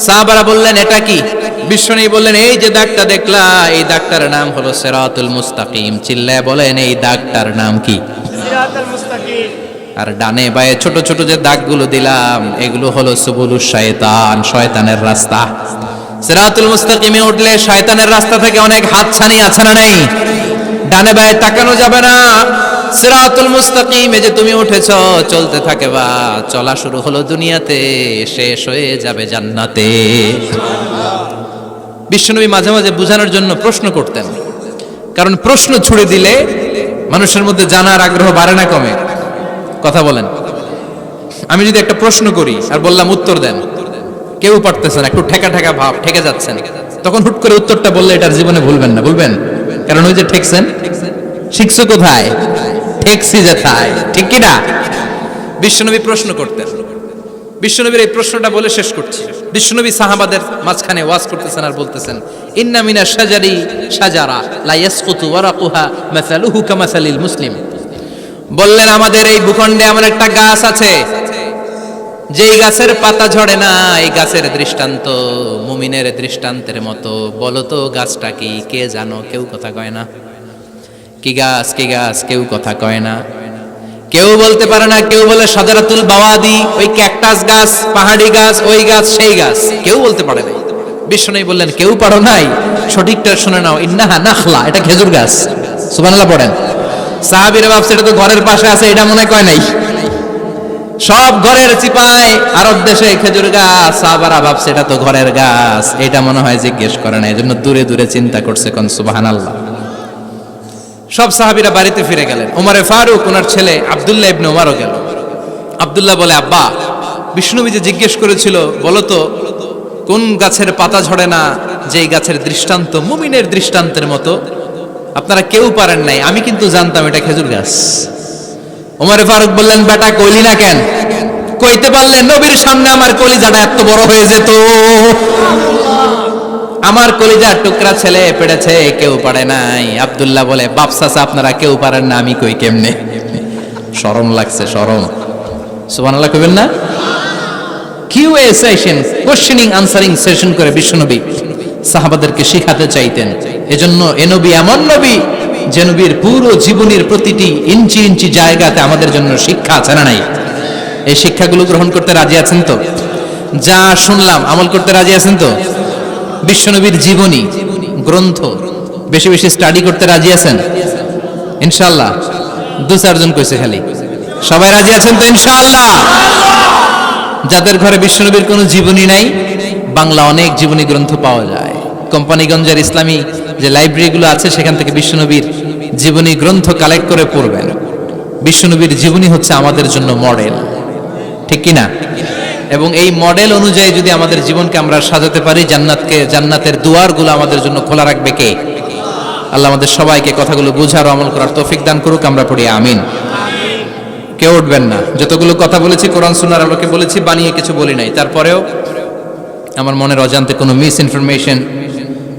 সাহাবারা বললেন, এটা কি? বিশ্বনবী বললেন, এই যে দাগটা দেখলা, এই দাগটার নাম হলো সিরাতুল মুস্তাকিম। চিল্লায় বলেন, এই দাগটার নাম কি? সিরাতুল মুস্তাকিম। আর ডানে বায়ে ছোট ছোট যে দাগগুলো দিলাম, এগুলো হলো সুবুলুশ শয়তান, শয়তানের রাস্তা। সিরাতুল মুস্তাকিমে উঠলে শয়তানের রাস্তা থেকে অনেক হাতছানি আছে না নেই? ডানে বায়ে তাকানো যাবে না, সিরাতুল মুস্তাকিম, এই যে তুমি উঠেছো, চলতে থাকে বা চলা শুরু হলো দুনিয়াতে, শেষ হয়ে যাবে জান্নাতে। বিশ্বনবী মাঝে মাঝে বোঝানোর জন্য প্রশ্ন করতেন, কারণ প্রশ্ন ছুড়ে দিলে মানুষের মধ্যে জানার আগ্রহ বাড়ে না কমে? কথা বলেন। আমি যদি একটা প্রশ্ন করি আর বললাম উত্তর দেন, কেউ পারতেছে না, একটু ঠেকা ঠেকা ভাব, ঠেকে যাচ্ছেন, তখন হুট করে উত্তরটা বললে এটার জীবনে ভুলবেন না, বলবেন? কারণ ওই যে ঠেকছেন, শিখছো কোথায়? ঠেকছি যেথায়, ঠিক কি না? বিশ্বনবী প্রশ্ন করতেন। বিশ্বনবীর এই প্রশ্নটা বলে শেষ করছি। বিশ্বনবী সাহাবাদের মাঝখানে ওয়াজ করতেছেন আর বলতেছেন, ইন্না মিনা শাজারি শাজারা লা ইয়াসকুতু ওয়ারাকুহা মাসালুহু কামাসালিল মুসলিম। বললেন, আমাদের এই ভূখণ্ডে এমন একটা গাছ আছে, যেই গাছের পাতা ঝরে না, এই গাছের দৃষ্টান্ত মুমিনের দৃষ্টান্তের মতো। বলো তো গাছটা কি? কে জানো? কেউ কথা কয় না। কি গাছ? কি গাছ? কেউ কথা কয় না, কেউ বলতে পারে না। কেউ বলে শাজারাতুল বাওয়াদি, ওই ক্যাকটাস গাছ, পাহাড়ি গাছ, ওই গাছ, সেই গাছ, কেউ বলতে পারে না। বিশ্বনবী বললেন, কেউ পারো নাই? সঠিকটা শুনে নাও, ইন্নাহা নাখলা, এটা খেজুর গাছ। সুবহানাল্লাহ পড়েন। সাহাবীরা ভাবছে এটা তো ঘরের পাশে আছে, এটা মনে কয় নাই। সব ঘরের চিপায় আরব দেশে খেজুর গাছ, সাহাবারা ভাবছে এটা তো ঘরের গাছ, এটা মনে হয় জিজ্ঞেস করে না, এজন্য দূরে দূরে চিন্তা করছে। কোন সুবহানাল্লাহ। সব সাহাবীরা বাড়িতে ফিরে গেলেন। ওমরে ফারুক, ওনার ছেলে আব্দুল্লাহ ইবনে ওমরও গেল। আব্দুল্লাহ বলে, আব্বা, বিষ্ণুনবী যে জিজ্ঞেস করেছিল, বলো তো কোন গাছের পাতা ঝরে না, যেই গাছের দৃষ্টান্ত মুমিনের দৃষ্টান্তের মতো? আপনারা কেউ পারেন নাই, আমি কিন্তু জানতাম এটা খেজুর গাছ। ওমরে ফারুক বললেন, বেটা কইলি না কেন? কইতে পারলে নবীর সামনে আমার কলিজাটা এত বড় হয়ে যেত। আমার কলিজার টুকরা ছেলে পেড়েছে, কেউ পারে নাই। আব্দুল্লাহ বলে, বাপ চাচা আপনারা কেউ পারেন না, আমি কই কেমনে? শরম লাগছে, শরম। সুবহানাল্লাহ কইবেন না? QA session, questioning answering session করে বিশ্বনবী সাহাবাদেরকে শিখাতে চাইতেন। এজন্য এ নবী এমন নবী যে নবীর পুরো জীবনের প্রতিটি ইঞ্চি ইঞ্চি জায়গাতে আমাদের জন্য শিক্ষা আছে না নাই? এই শিক্ষাগুলো গ্রহণ করতে রাজি আছেন তো? যা শুনলাম আমল করতে রাজি আছেন তো? বিশ্বনবীর জীবনী গ্রন্থ বেশি বেশি স্টাডি করতে রাজি আছেন ইনশাআল্লাহ? 2-4 জন কইছে খালি। সবাই রাজি আছেন তো ইনশাআল্লাহ? যাদের ঘরে বিশ্বনবীর কোনো জীবনী নাই, বাংলা অনেক জীবনী গ্রন্থ পাওয়া যায়। কোম্পানিগঞ্জের ইসলামী যে লাইব্রেরিগুলো আছে, সেখান থেকে বিশ্বনবীর জীবনী গ্রন্থ কালেক্ট করে পড়বেন। বিশ্বনবীর জীবনী হচ্ছে আমাদের জন্য মডেল, ঠিক কি না? এবং এই মডেল অনুযায়ী যদি আমাদের জীবনকে আমরা সাজাতে পারি, জান্নাতের দুয়ারগুলো আমাদের জন্য খোলা রাখবে কে? আল্লাহ আমাদের সবাইকে কথাগুলো বুঝার ও আমল করার তৌফিক দান করুক। আমরা পড়ি আমিন। কেউ উঠবেন না। যতগুলো কথা বলেছি কোরআন সুন্নাহর আলোকে বলেছি, বানিয়ে কিছু বলি নাই। তারপরেও আমার মনের অজান্তে কোনো মিস ইনফরমেশন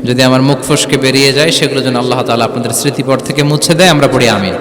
যদি আমার মুখ ফসকে বেরিয়ে যায়, সেগুলো যেন আল্লাহ তাআলা আপনাদের স্মৃতিপট থেকে মুছে দেয়। আমরা পড়ি আমিন।